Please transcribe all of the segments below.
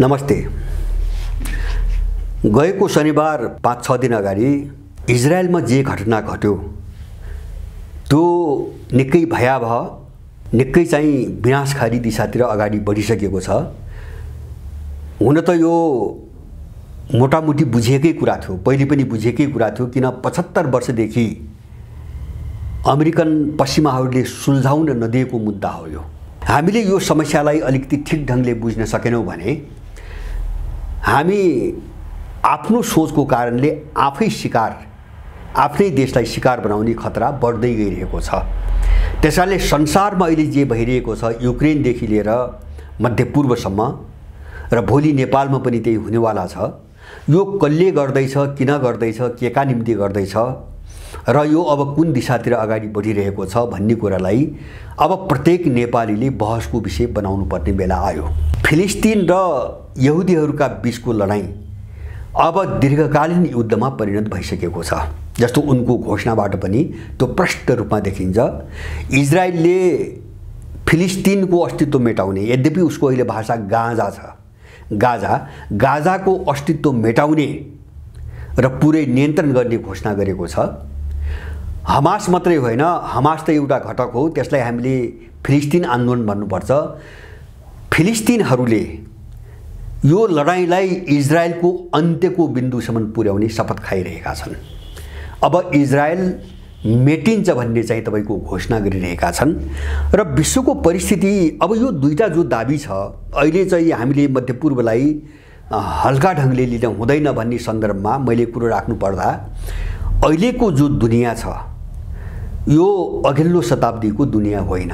नमस्ते। गएको शनिबार 5-6 दिन अगाडि इजरायलमा जे घटना घट्यो त्यो निकै भयावह, निकै चाहिँ विनाशकारी दिशातिर अगाडि बढिसकेको छ। हुन त यो मोटामोटी बुझिएकै कुरा थियो, पहिले पनि बुझिएकै कुरा थियो, किन 75 वर्षदेखि अमेरिकन पश्चिमाहरूले सुल्झाउन नदिएको मुद्दा हो यो। हामीले यो समस्यालाई अलिकति ठिक ढङ्गले बुझ्न सकेनौँ भने हामी आफ्नो सोचको कारणले आफ्नै देशलाई शिकार बनाउने खतरा बढ्दै गइरहेको छ। त्यसैले संसारमा अहिले जे भइरहेको छ, युक्रेनदेखि लिएर मध्यपूर्वसम्म र भोलि नेपालमा पनि त्यही हुनेवाला छ, यो कसले गर्दैछ, किन गर्दैछ, केका निम्ति गर्दैछ र यो अब कुन दिशातिर अगाडि बढिरहेको छ भन्ने कुरालाई अब प्रत्येक नेपालीले बहसको विषय बनाउनु पर्ने बेला आयो। फिलिस्तिन र यहुदीहरूका बीचको लडाईँ अब दीर्घकालीन युद्धमा परिणत भइसकेको छ, जस्तो उनको घोषणाबाट पनि त्यो प्रष्ट रूपमा देखिन्छ। इजरायलले फिलिस्तिनको अस्तित्व मेटाउने, यद्यपि उसको अहिले भाषा गाजा छ, गाजाको अस्तित्व मेटाउने र पुरै नियन्त्रण गर्ने घोषणा गरेको छ। हमास मात्रै होइन, हमास त एउटा घटक हो, त्यसलाई हामीले फिलिस्तिन आन्दोलन भन्नुपर्छ। फिलिस्तिनहरूले यो लडाईँलाई इजरायलको अन्त्यको बिन्दुसम्म पुर्याउने शपथ खाइरहेका छन्। अब इजरायल मेटिन्छ भन्ने चाहिँ तपाईँको घोषणा गरिरहेका छन् र विश्वको परिस्थिति अब यो दुईटा जो दाबी छ, अहिले चाहिँ हामीले मध्यपूर्वलाई हल्का ढङ्गले लिन हुँदैन भन्ने सन्दर्भमा मैले कुरो राख्नु पर्दा अहिलेको जो दुनियाँ छ यो अघिल्लो शताब्दीको दुनियाँ होइन।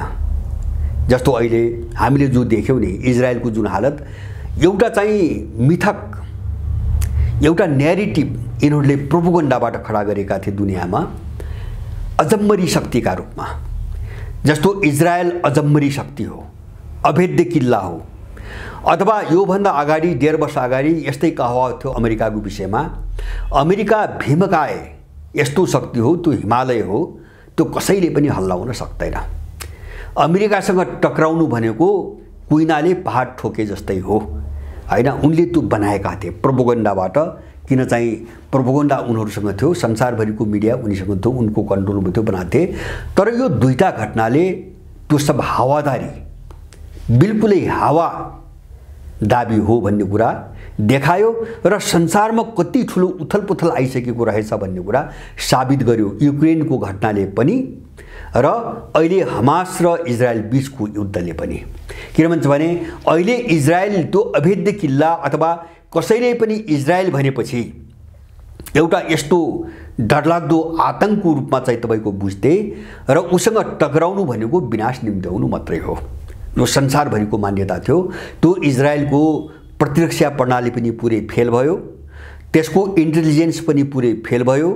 जस्तो अहिले हामीले जो देख्यौँ नि, इजरायलको जुन हालत, एउटा चाहिँ मिथक, एउटा न्यारेटिभ यिनीहरूले प्रोपोगन्डाबाट खडा गरेका थिए दुनियाँमा अजम्मरी शक्तिका रूपमा। जस्तो इजरायल अजम्मरी शक्ति हो, अभेद्य किल्ला हो। अथवा योभन्दा अगाडि 1.5 वर्ष अगाडि यस्तै कहावत थियो अमेरिकाको विषयमा, अमेरिका भीमकाय यस्तो शक्ति हो, त्यो हिमालय हो, त्यो कसैले पनि हल्लाउन सक्दैन। अमेरिकासँग टक्राउनु भनेको कुइनाले पहाड ठोके जस्तै हो, हैन? उनले त्यो बनाएका थिए प्रोपोगन्डाबाट। किन चाहिँ प्रोपोगन्डा उनीहरूसँग थियो, संसारभरिको मिडिया उनीसँग थियो, उनको कन्ट्रोलमा थियो, बनाएको थिए। तर यो दुईटा घटनाले त्यो सब हावादारी, बिल्कुलै हावा दाबी हो भन्ने कुरा देखायो र संसारमा कति ठुलो उथलपुथल आइसकेको रहेछ भन्ने कुरा साबित गर्यो युक्रेनको घटनाले पनि र अहिले हमास र इजरायल बीचको युद्धले पनि। किन भन्छ भने अहिले इजरायल त्यो अभेद्य किल्ला अथवा कसैले पनि इजरायल भनेपछि एउटा यस्तो डरलाग्दो आतंकको रूपमा चाहिँ तपाईँको बुझ्थे र उसँग टक्राउनु भनेको विनाश निम्त्याउनु मात्रै हो। यो संसारभरिको मान्यता थियो। त्यो इजरायलको प्रतिरक्षा प्रणाली पनि पुरै फेल भयो, त्यसको इन्टेलिजेन्स पनि पुरै फेल भयो।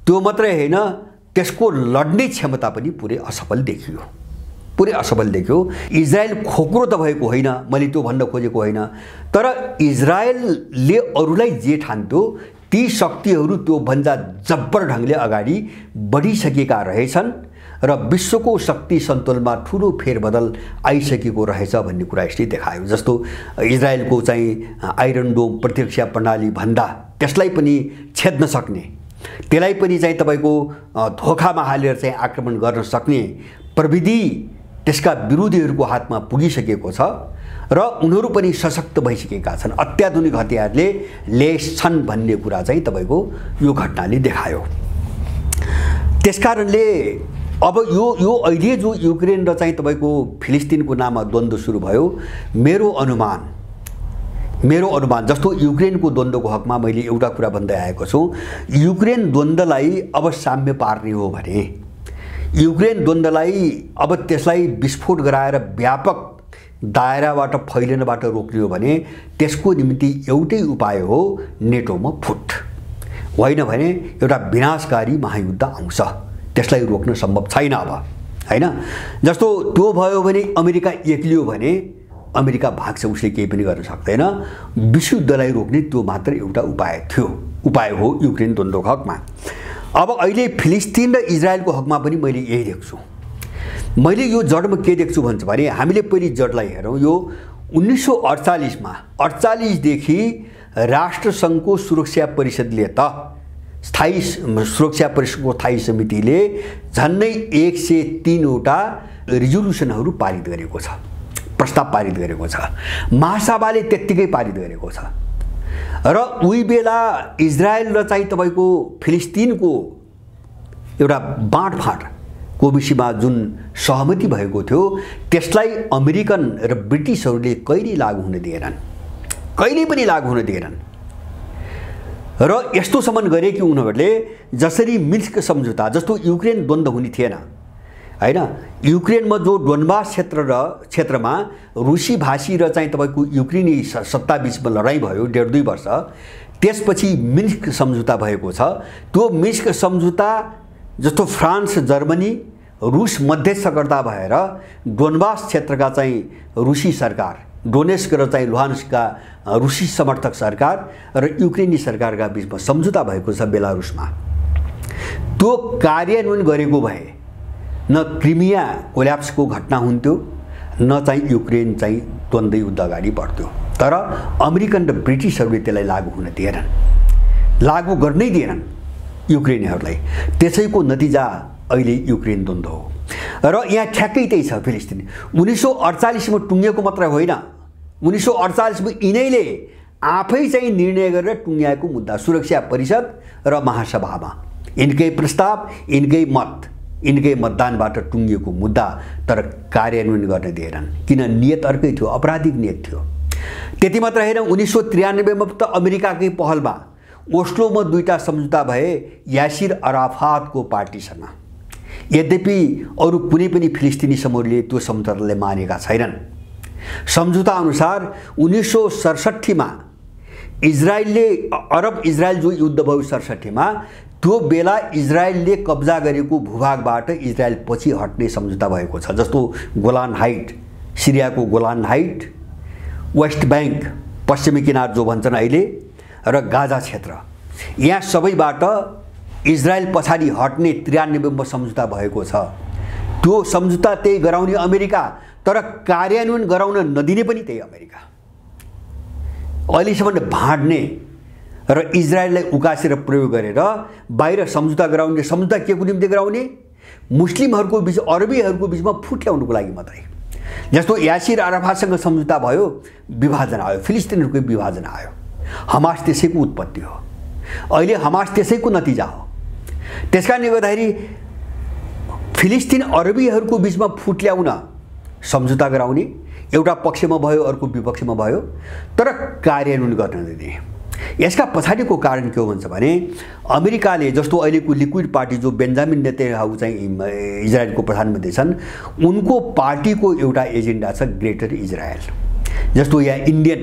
त्यो मात्रै होइन, त्यसको लड्ने क्षमता पनि पुरै असफल देखियो, पुरै असफल देखियो। इजरायल खोक्रो त भएको होइन, मैले त्यो भन्न खोजेको होइन, तर इजरायलले अरूलाई जे ठान्थ्यो ती शक्तिहरू त्योभन्दा जब्बर ढङ्गले अगाडि बढिसकेका रहेछन् र विश्वको शक्ति सन्तुलनमा ठुलो फेरबदल आइसकेको रहेछ भन्ने कुरा यसले देखायो। जस्तो इजरायलको चाहिँ आइरन डोम प्रतिरक्षा प्रणाली भन्दा त्यसलाई पनि छेद्न सक्ने, त्यसलाई पनि चाहिँ तपाईँको धोखामा हालेर चाहिँ आक्रमण गर्न सक्ने प्रविधि त्यसका विरोधीहरूको हातमा पुगिसकेको छ र उनीहरू पनि सशक्त भइसकेका छन्। अत्याधुनिक हतियारले लेस छन् भन्ने कुरा चाहिँ तपाईँको यो घटनाले देखायो। त्यसकारणले अब यो अहिले जो युक्रेन र चाहिँ तपाईँको फिलिस्तिनको नाममा द्वन्द्व सुरु भयो, मेरो अनुमान जस्तो युक्रेनको द्वन्द्वको हकमा मैले एउटा कुरा भन्दै आएको छु। युक्रेन द्वन्द्वलाई अब साम्य पार्ने हो भने, युक्रेन द्वन्द्वलाई अब त्यसलाई विस्फोट गराएर व्यापक दायराबाट फैलिनबाट रोक्ने हो भने त्यसको निम्ति एउटै उपाय हो, नेटोमा फुट। होइन भने एउटा विनाशकारी महायुद्ध आउँछ, त्यसलाई रोक्न सम्भव छैन अब, हैन? जस्तो त्यो भयो भने अमेरिका एक्लियो भने अमेरिका भाग्छ, उसले केही पनि गर्न सक्दैन। विश्वयुद्धलाई रोक्ने त्यो मात्र एउटा उपाय हो युक्रेन द्वन्द्वको हकमा। अब अहिले फिलिस्तिन र इजरायलको हकमा पनि मैले यही देख्छु। मैले यो जडमा के देख्छु भन्छ भने हामीले पहिले जडलाई हेरौँ। यो 1948 मा 48 देखि राष्ट्रसङ्घको सुरक्षा परिषदले त स्थायी सुरक्षा परिषदको स्थायी समितिले झन्डै 103 वटा रिजोल्युसनहरू पारित गरेको छ, प्रस्ताव पारित गरेको छ। महासभाले त्यत्तिकै पारित गरेको छ र उही बेला इजरायल र चाहिँ तपाईको फिलिस्तिनको एउटा बाँडफाँडको विषयमा जुन सहमति भएको थियो त्यसलाई अमेरिकन र ब्रिटिसहरूले कहिले लागू हुन दिएनन्, कहिले पनि लागू हुन दिएनन् र यस्तोसम्म गरे कि उनीहरूले जसरी मिन्स्क सम्झौता जस्तो युक्रेन द्वन्द्व हुने थिएन हैन, युक्रेनमा जो डोनबास क्षेत्रमा रुसी भाषी र चाहिँ तपाईको युक्रेनी सत्ता बीचमा लडाईँ भयो 1.5-2 वर्ष, त्यसपछि मिन्स्क सम्झौता भएको छ। त्यो मिन्स्क सम्झौता जस्तो फ्रान्स, जर्मनी, रुस मध्यस्थकर्ता भएर डोनबास क्षेत्रका चाहिँ रुसी सरकार, डोनेस्क र चाहिँ लुहान्स्कका रुसी समर्थक सरकार र युक्रेनी सरकारका बीचमा सम्झौता भएको छ बेलारुसमा। त्यो कार्यान्वयन गरेको भए न क्रिमिया कोल्याप्सको घटना हुन्थ्यो न चाहिँ युक्रेन चाहिँ द्वन्द्व युद्ध अगाडि बढ्थ्यो। तर अमेरिकन र ब्रिटिसहरूले त्यसलाई लागू हुन दिएनन्, लागू गर्नै दिएनन् युक्रेनीहरूलाई। त्यसैको नतिजा अहिले युक्रेन द्वन्द्व हो र यहाँ ठ्याक्कै त्यही छ। फिलिस्तिन 1948 मा टुङ्गिएको मात्र होइन, 1948 मा यिनैले आफै चाहिँ निर्णय गरेर टुङ्ग्याएको मुद्दा सुरक्षा परिषद र महासभामा यिनकै प्रस्ताव, यिनकै मत, यिनकै मतदानबाट टुङ्गिएको मुद्दा, तर कार्यान्वयन गर्न दिएनन् किन? नियत अर्कै थियो, आपराधिक नियत थियो। त्यति मात्र होइन, 1993 मा त अमेरिकाकै पहलमा ओस्लोमा 2टा सम्झौता भए यासिर अराफातको पार्टीसँग। यद्यपि अरू कुनै पनि फिलिस्तिनी समूहले त्यो सम्झौतालाई मानेका छैनन्। सम्झौता अनुसार 1967 मा इजरायलले अरब इजरायल जो युद्ध भयो 67 मा, त्यो बेला इजरायलले कब्जा गरेको भूभागबाट इजरायल पछि हट्ने सम्झौता भएको छ। जस्तो गोलान हाइट, सिरियाको गोलान हाइट, वेस्ट ब्याङ्क पश्चिमी किनार जो भन्छन् अहिले, र गाजा क्षेत्र, यहाँ सबैबाट इजरायल पछाडि हट्ने 93 मा सम्झौता भएको छ। त्यो सम्झौता त्यही गराउने अमेरिका, तर कार्यान्वयन गराउन नदिने पनि त्यही अमेरिका। अहिलेसम्म भाँड्ने र इजरायललाई उकासेर प्रयोग गरेर बाहिर सम्झौता गराउने। सम्झौता के को निम्ति गराउने? मुस्लिमहरूको बीच, अरबीहरूको बीचमा फुट ल्याउनुको लागि मात्रै। जस्तो यासिर अराफातसँग सम्झौता भयो, विभाजन आयो, फिलिस्तिनहरूको विभाजन आयो। हमास त्यसैको उत्पत्ति हो, अहिले हमास त्यसैको नतिजा हो। त्यसकारणले गर्दाखेरि फिलिस्तिन अरबीहरूको बीचमा फुट ल्याउन सम्झौता गराउने, एउटा पक्षमा भयो अर्को विपक्षमा भयो, तर कार्यान्वयन गर्न नदिने। यसका पछाडिको कारण के हो भन्छ भने अमेरिकाले, जस्तो अहिलेको लिक्विड पार्टी जो बेन्जामिन नेतन्याहु चाहिँ इजरायलको प्रधानमन्त्री छन्, उनको पार्टीको एउटा एजेन्डा छ ग्रेटर इजरायल। जस्तो यहाँ इन्डियन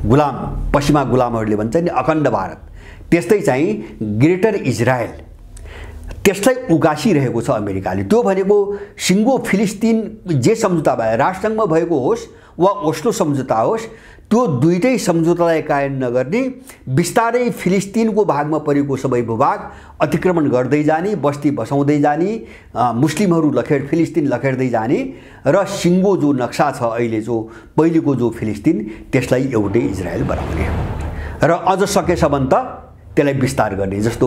गुलाम, पश्चिमा गुलामहरूले भन्छ नि अखण्ड भारत, त्यस्तै चाहिँ ग्रेटर इजरायल, त्यसलाई उगासिरहेको छ अमेरिकाले। त्यो भनेको सिङ्गो फिलिस्तिन जे सम्झौता भए, राष्ट्रसङ्घमा भएको होस् वा ओस्लो सम्झौता होस्, त्यो दुईटै सम्झौतालाई कायम नगर्ने, बिस्तारै फिलिस्तिनको भागमा परेको सबै भूभाग अतिक्रमण गर्दै जाने, बस्ती बसाउँदै जाने, मुस्लिमहरू फिलिस्तिन लखेड्दै जाने र सिङ्गो जो नक्सा छ अहिले जो पहिलेको जो फिलिस्तिन, त्यसलाई एउटै इजरायल बनाउने र अझ सकेसम्म त त्यसलाई विस्तार गर्ने। जस्तो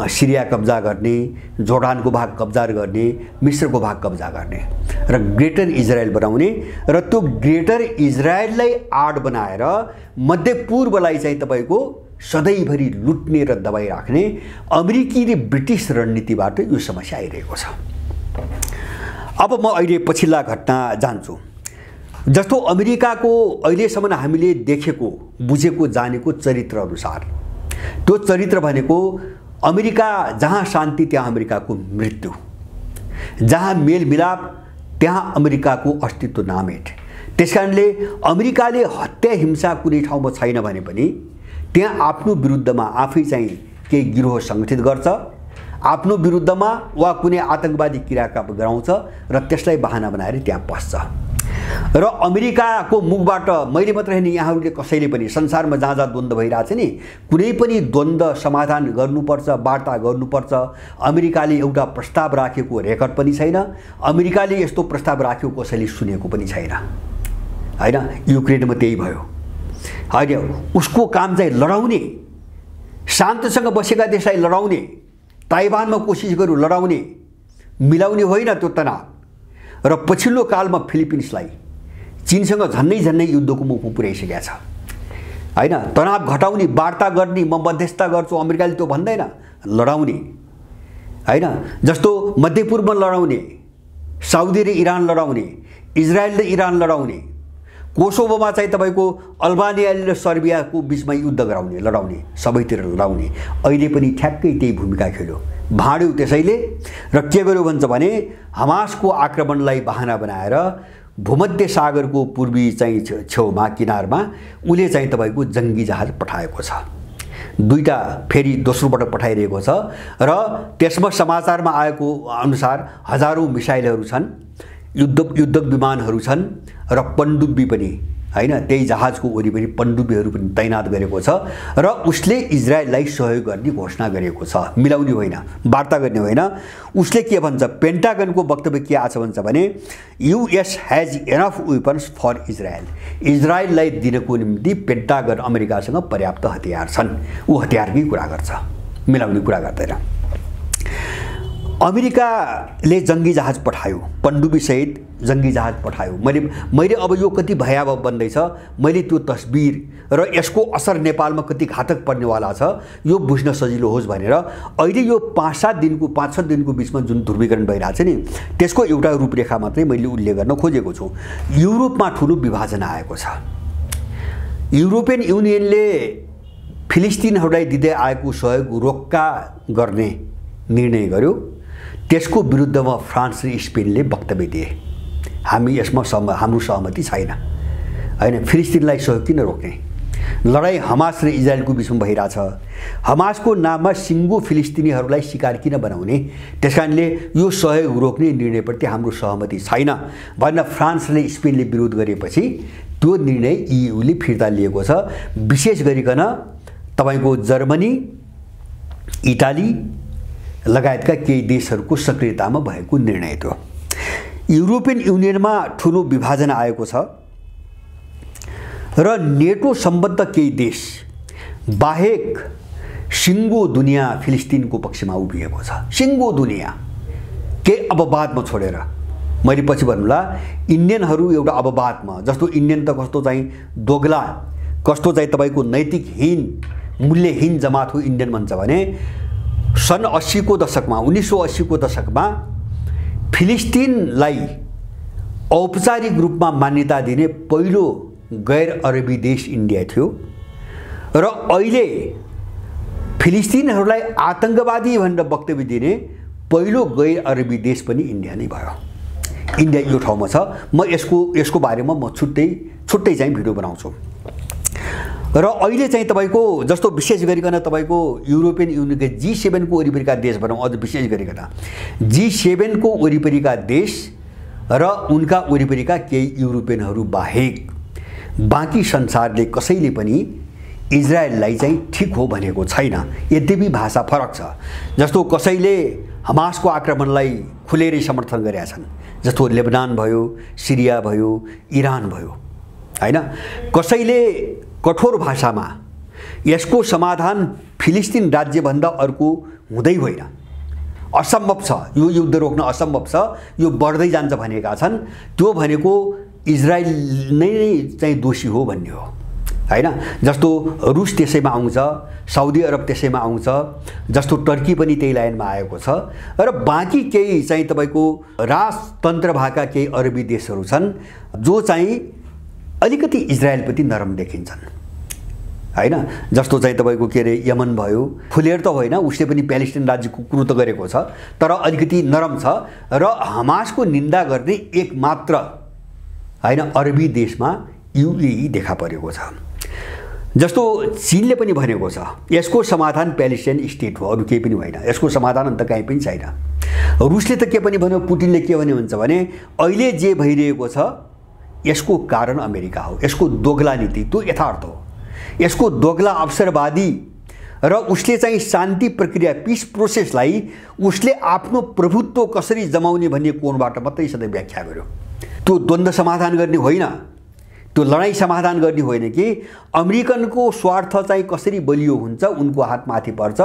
सिरिया कब्जा गर्ने, जोर्डानको भाग कब्जा गर्ने, मिस्रको भाग कब्जा गर्ने र ग्रेटर इजरायल बनाउने र त्यो ग्रेटर इजरायललाई आड बनाएर मध्यपूर्वलाई चाहिँ तपाईको सधैँभरि लुट्ने र दबाइराख्ने अमेरिकी र ब्रिटिस रणनीतिबाट यो समस्या आइरहेको छ। अब म अहिले पछिल्ला घटना जान्छु। जस्तो अमेरिकाको अहिलेसम्म हामीले देखेको, बुझेको, जानेको चरित्र अनुसार, त्यो चरित्र भनेको अमेरिका जहाँ शान्ति त्यहाँ अमेरिकाको मृत्यु, जहाँ मेलमिलाप त्यहाँ अमेरिकाको अस्तित्व नामेट। त्यसकारणले अमेरिकाले हत्या हिंसा कुनै ठाउँमा छैन भने पनि त्यहाँ आफ्नो विरुद्धमा आफै चाहिँ केही गिरोह सङ्गठित गर्छ, आफ्नो विरुद्धमा वा कुनै आतंकवादी क्रियाकलाप गराउँछ र त्यसलाई बहाना बनाएर त्यहाँ पस्छ। र अमेरिकाको मुखबाट मैले मात्र होइन, यहाँहरूले कसैले पनि संसारमा जहाँ जहाँ द्वन्द्व भइरहेछ नि, कुनै पनि द्वन्द्व समाधान गर्नुपर्छ, वार्ता गर्नुपर्छ, अमेरिकाले एउटा प्रस्ताव राखेको रेकर्ड पनि छैन। अमेरिकाले यस्तो प्रस्ताव राखेको कसैले सुनेको पनि छैन। हैन, युक्रेनमा त्यही भयो। होइन, उसको काम चाहिँ लडाउने, शान्तसँग बसेका देशलाई लडाउने, ताइवानमा कोसिस गर्यो लडाउने, मिलाउने होइन त्यो तनाव। र पछिल्लो कालमा फिलिपिन्सलाई चीनसँग झन्नै युद्धको मुखमा पुर्याइसकेका छ। हैन, तनाव घटाउने, वार्ता गर्ने, म मध्यस्थता गर्छु, अमेरिकाले त्यो भन्दैन, लडाउने। हैन, जस्तो मध्यपूर्वमा लडाउने, साउदी र इरान लडाउने, इजरायल र इरान लडाउने, कोसोभोमा चाहिँ तपाईको अल्बानिया र सर्बियाको बीचमा युद्ध गराउने, लडाउने, सबैतिर लडाउने। अहिले पनि ठ्याक्कै त्यही भूमिका खेल्यो, भाड्यो त्यसैले। र के गर्यो भन्छ भने हमासको आक्रमणलाई बहाना बनाएर भूमध्य सागरको पूर्वी चाहिँ छेउमा किनारमा उले चाहिँ तपाईको जङ्गी जहाज पठाएको छ। दुईटा फेरि दोस्रो पटक पठाइरहेको छ र त्यसमा समाचारमा आएको अनुसार हजारौं मिसाइलहरू छन्, युद्ध विमानहरू छन् र पनडुब्बी पनि, हैन, त्यही जहाजको वरिपरि पनडुब्बीहरू पनि तैनात गरेको छ र उसले इजरायललाई सहयोग गर्ने घोषणा गरेको छ। मिलाउने होइन, वार्ता गर्ने होइन। उसले के भन्छ, पेन्टागनको वक्तव्य के आछ भन्छ भने US has enough weapons for Israel. इजरायललाई दिनको निम्ति पेन्टागन अमेरिकासँग पर्याप्त हतियार छन्। ऊ हतियारकै कुरा गर्छ, मिलाउने कुरा गर्दैन। अमेरिकाले जङ्गी जहाज पठायो, पनडुब्बी सहित जङ्गी जहाज पठायो। मैले अब यो कति भयावह बन्दैछ, मैले त्यो तस्बिर र यसको असर नेपालमा कति घातक पर्नेवाला छ यो बुझ्न सजिलो होस् भनेर अहिले यो 5-6 दिनको बिचमा जुन ध्रुवीकरण भइरहेछ नि, त्यसको एउटा रूपरेखा मात्रै मैले उल्लेख गर्न खोजेको छु। युरोपमा ठुलो विभाजन आएको छ। युरोपियन युनियनले फिलिस्तिनहरूलाई दिँदै आएको सहयोग रोक्का गर्ने निर्णय गर्यो। त्यसको विरुद्धमा फ्रान्स र स्पेनले वक्तव्य दिए, हामी यसमा हाम्रो सहमति छैन। हैन, फिलिस्तिनलाई सहयोग किन रोक्ने? लडाई हमास र इजरायलको बिचमा भइरहेछ। हमासको नाममा सिङ्गो फिलिस्तिनीहरूलाई शिकार किन बनाउने? त्यसकारणले यो सहयोग रोक्ने निर्णयप्रति हाम्रो सहमति छैन भनेर फ्रान्स र स्पेनले विरोध गरेपछि त्यो निर्णय EUले फिर्ता लिएको छ। विशेष गरिकन तपाईको जर्मनी, इटाली लगायतका केही देशहरूको सक्रियतामा भएको निर्णय थियो। युरोपियन युनियनमा ठुलो विभाजन आएको छ र नेटो सम्बद्ध केही देश बाहेक सिङ्गो दुनियाँ फिलिस्तिनको पक्षमा उभिएको छ। सिङ्गो दुनियाँ के अपवादमा छोडेर, मैले पछि भन्नुला, इन्डियनहरू एउटा अपवादमा, जस्तो इन्डियन त कस्तो चाहिँ दोगला, कस्तो चाहिँ तपाईको नैतिकहीन, मूल्यहीन जमात हो इन्डियन भन्छ भने सन् 1980 को दशकमा फिलिस्तिनलाई औपचारिक रूपमा मान्यता दिने पहिलो गैर अरबी देश इन्डिया थियो र अहिले फिलिस्तिनहरूलाई आतंकवादी भनेर वक्तव्य दिने पहिलो गैर अरबी देश पनि इन्डिया नै भयो। इन्डिया यो ठाउँमा छ। म यसको बारेमा म छुट्टै चाहिँ भिडियो बनाउँछु। र अहिले चाहिँ तपाईको जस्तो विशेष गरिकन तपाईको युरोपियन युनियनका G7 को वरिपरिका देश भनौँ, अझ विशेष गरिकन G7 को वरिपरिका देश र उनका वरिपरिका केही युरोपियनहरू बाहेक बाँकी संसारले कसैले पनि इजरायललाई चाहिँ ठिक हो भनेको छैन। यद्यपि भाषा फरक छ। जस्तो कसैले हमासको आक्रमणलाई खुलेरै समर्थन गरेका छन्, जस्तो लेबनान भयो, सिरिया भयो, इरान भयो। हैन, कसैले कठोर भाषामा यसको समाधान फिलिस्तिन राज्यभन्दा अर्को हुँदै होइन, असम्भव छ, यो युद्ध रोक्न असम्भव छ, यो बढ्दै जान्छ भनेका छन्। त्यो भनेको इजरायल नै चाहिँ दोषी हो भन्ने हो। हैन, जस्तो रुस त्यसैमा आउँछ, साउदी अरब त्यसैमा आउँछ, जस्तो टर्की पनि त्यही लाइनमा आएको छ र बाँकी केही चाहिँ तपाईको राजतन्त्र भएका केही अरबी देशहरू छन् जो चाहिँ अलिकति इजरायलप्रति नरम देखिन्छन्। हैन, जस्तो चाहिँ तपाईको के अरे यमन भयो, खुलेर त होइन, उसले पनि प्यालेस्टाइन राज्यको कुरो त गरेको छ तर अलिकति नरम छ र हमासको निन्दा गर्ने एक मात्र हैन अरबी देशमा UAE देखा परेको छ। जस्तो चीनले पनि भनेको छ यसको समाधान प्यालेस्टाइन स्टेट हो, अरु केही पनि होइन, यसको समाधान अन्त कहीँ पनि छैन। रुसले त के पनि भन्यो, पुटिनले के भन्यो भन्छ भने अहिले जे भइरहेको छ यसको कारण अमेरिका हो, यसको दोगला नीति, त्यो यथार्थ हो। यसको दोगला अवसरवादी र उसले चाहिँ शान्ति प्रक्रिया, पीस प्रोसेसलाई उसले आफ्नो प्रभुत्व कसरी जमाउने भन्ने कोणबाट मात्रै सधैँ व्याख्या गर्यो। त्यो द्वन्द्व समाधान गर्ने होइन, त्यो लडाईँ समाधान गर्ने होइन कि अमेरिकनको स्वार्थ चाहिँ कसरी बलियो हुन्छ उनको हातमाथि पर्छ,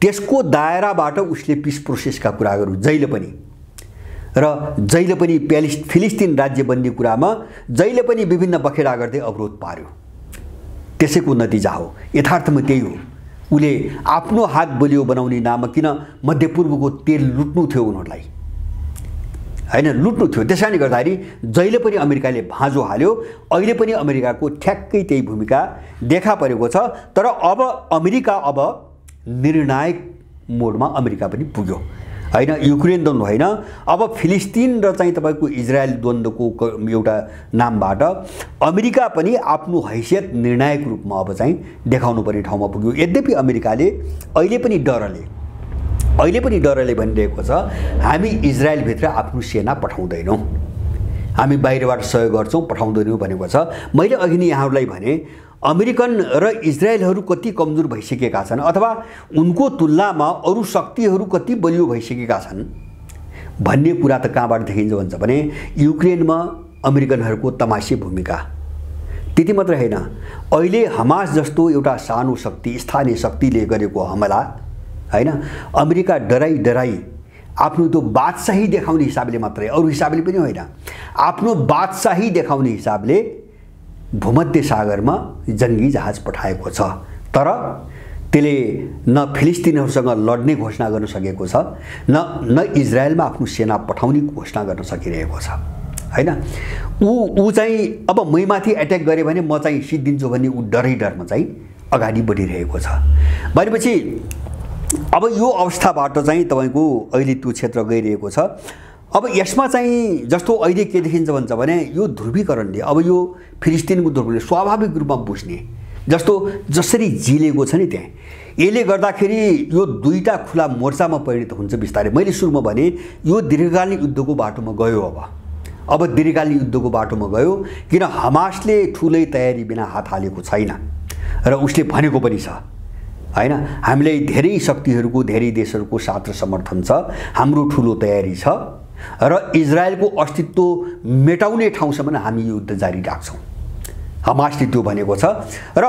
त्यसको दायराबाट उसले पिस प्रोसेसका कुराहरू जहिले पनि फिलिस्तिन राज्य बन्ने कुरामा जहिले पनि विभिन्न बखेडा गर्दै अवरोध पार्यो। त्यसैको नतिजा हो, यथार्थमा त्यही हो। उसले आफ्नो हात बलियो बनाउने नाममा किन मध्यपूर्वको तेल लुट्नु थियो उनीहरूलाई, हैन लुट्नु थियो। त्यसैले गर्दाखेरि जहिले पनि अमेरिकाले भाँजो हाल्यो। अहिले पनि अमेरिकाको ठ्याक्कै त्यही भूमिका देखा परेको छ। तर अब अमेरिका निर्णायक मोडमा अमेरिका पनि पुग्यो, हैन। युक्रेन द्वन्द्व होइन, अब फिलिस्तिन र चाहिँ तपाईको इजरायल द्वन्द्वको एउटा नामबाट अमेरिका पनि आफ्नो हैसियत निर्णायक रूपमा अब चाहिँ देखाउनु पर्ने ठाउँमा पुग्यो। यद्यपि अमेरिकाले अहिले पनि डरले भनिरहेको छ, हामी इजरायलभित्र आफ्नो सेना पठाउँदैनौँ, हामी बाहिरबाट सहयोग गर्छौँ, पठाउँदैनौँ भनेको छ। मैले अघि नै यहाँहरूलाई भने अमेरिकन र इजरायलहरू कति कमजोर भइसकेका छन् अथवा उनको तुलनामा अरू शक्तिहरू कति बलियो भइसकेका छन् भन्ने कुरा त कहाँबाट देखिन्छ भन्छ भने युक्रेनमा अमेरिकनहरूको तमासी भूमिका। त्यति मात्र होइन, अहिले हमास जस्तो एउटा सानो शक्ति, स्थानीय शक्तिले गरेको हमला, हैन, अमेरिका डराई आफ्नो त्यो बादशाही देखाउने हिसाबले मात्रै, अरू हिसाबले पनि होइन, आफ्नो बादशाही देखाउने हिसाबले भूमध्य सागरमा जङ्गी जहाज पठाएको छ। तर त्यसले न फिलिस्तिनहरूसँग लड्ने घोषणा गर्न सकेको छ, न इजरायलमा आफ्नो सेना पठाउने घोषणा गर्न सकिरहेको छ, हैन। ऊ चाहिँ अब मैमाथि एट्याक गरे भने म चाहिँ सिद्धिन्छु भन्ने ऊ डरमा चाहिँ अगाडि बढिरहेको छ। भनेपछि अब यो अवस्थाबाट चाहिँ तपाईको अहिले त्यो क्षेत्र गइरहेको छ। अब यसमा चाहिँ जस्तो अहिले के देखिन्छ भन्छ भने यो ध्रुवीकरणले, अब यो फिलिस्तिनको ध्रुवीले स्वाभाविक रूपमा बुझ्ने जस्तो जसरी जिलेको छ नि त्यहाँ, यसले गर्दाखेरि यो दुईटा खुला मोर्चामा परिणत हुन्छ बिस्तारै। मैले सुरुमा भने यो दीर्घकालीन युद्धको बाटोमा गयो। अब दीर्घकालीन युद्धको बाटोमा गयो, किन हमासले ठुलै तयारी बिना हात हालेको छैन र उसले भनेको पनि छ, हैन, हामीले धेरै शक्तिहरूको, धेरै देशहरूको साथ र समर्थन छ, हाम्रो ठुलो तयारी छ र इजरायलको अस्तित्व मेटाउने ठाउँसम्म हामी युद्ध जारी राख्छौँ, हमासले त्यो भनेको छ। र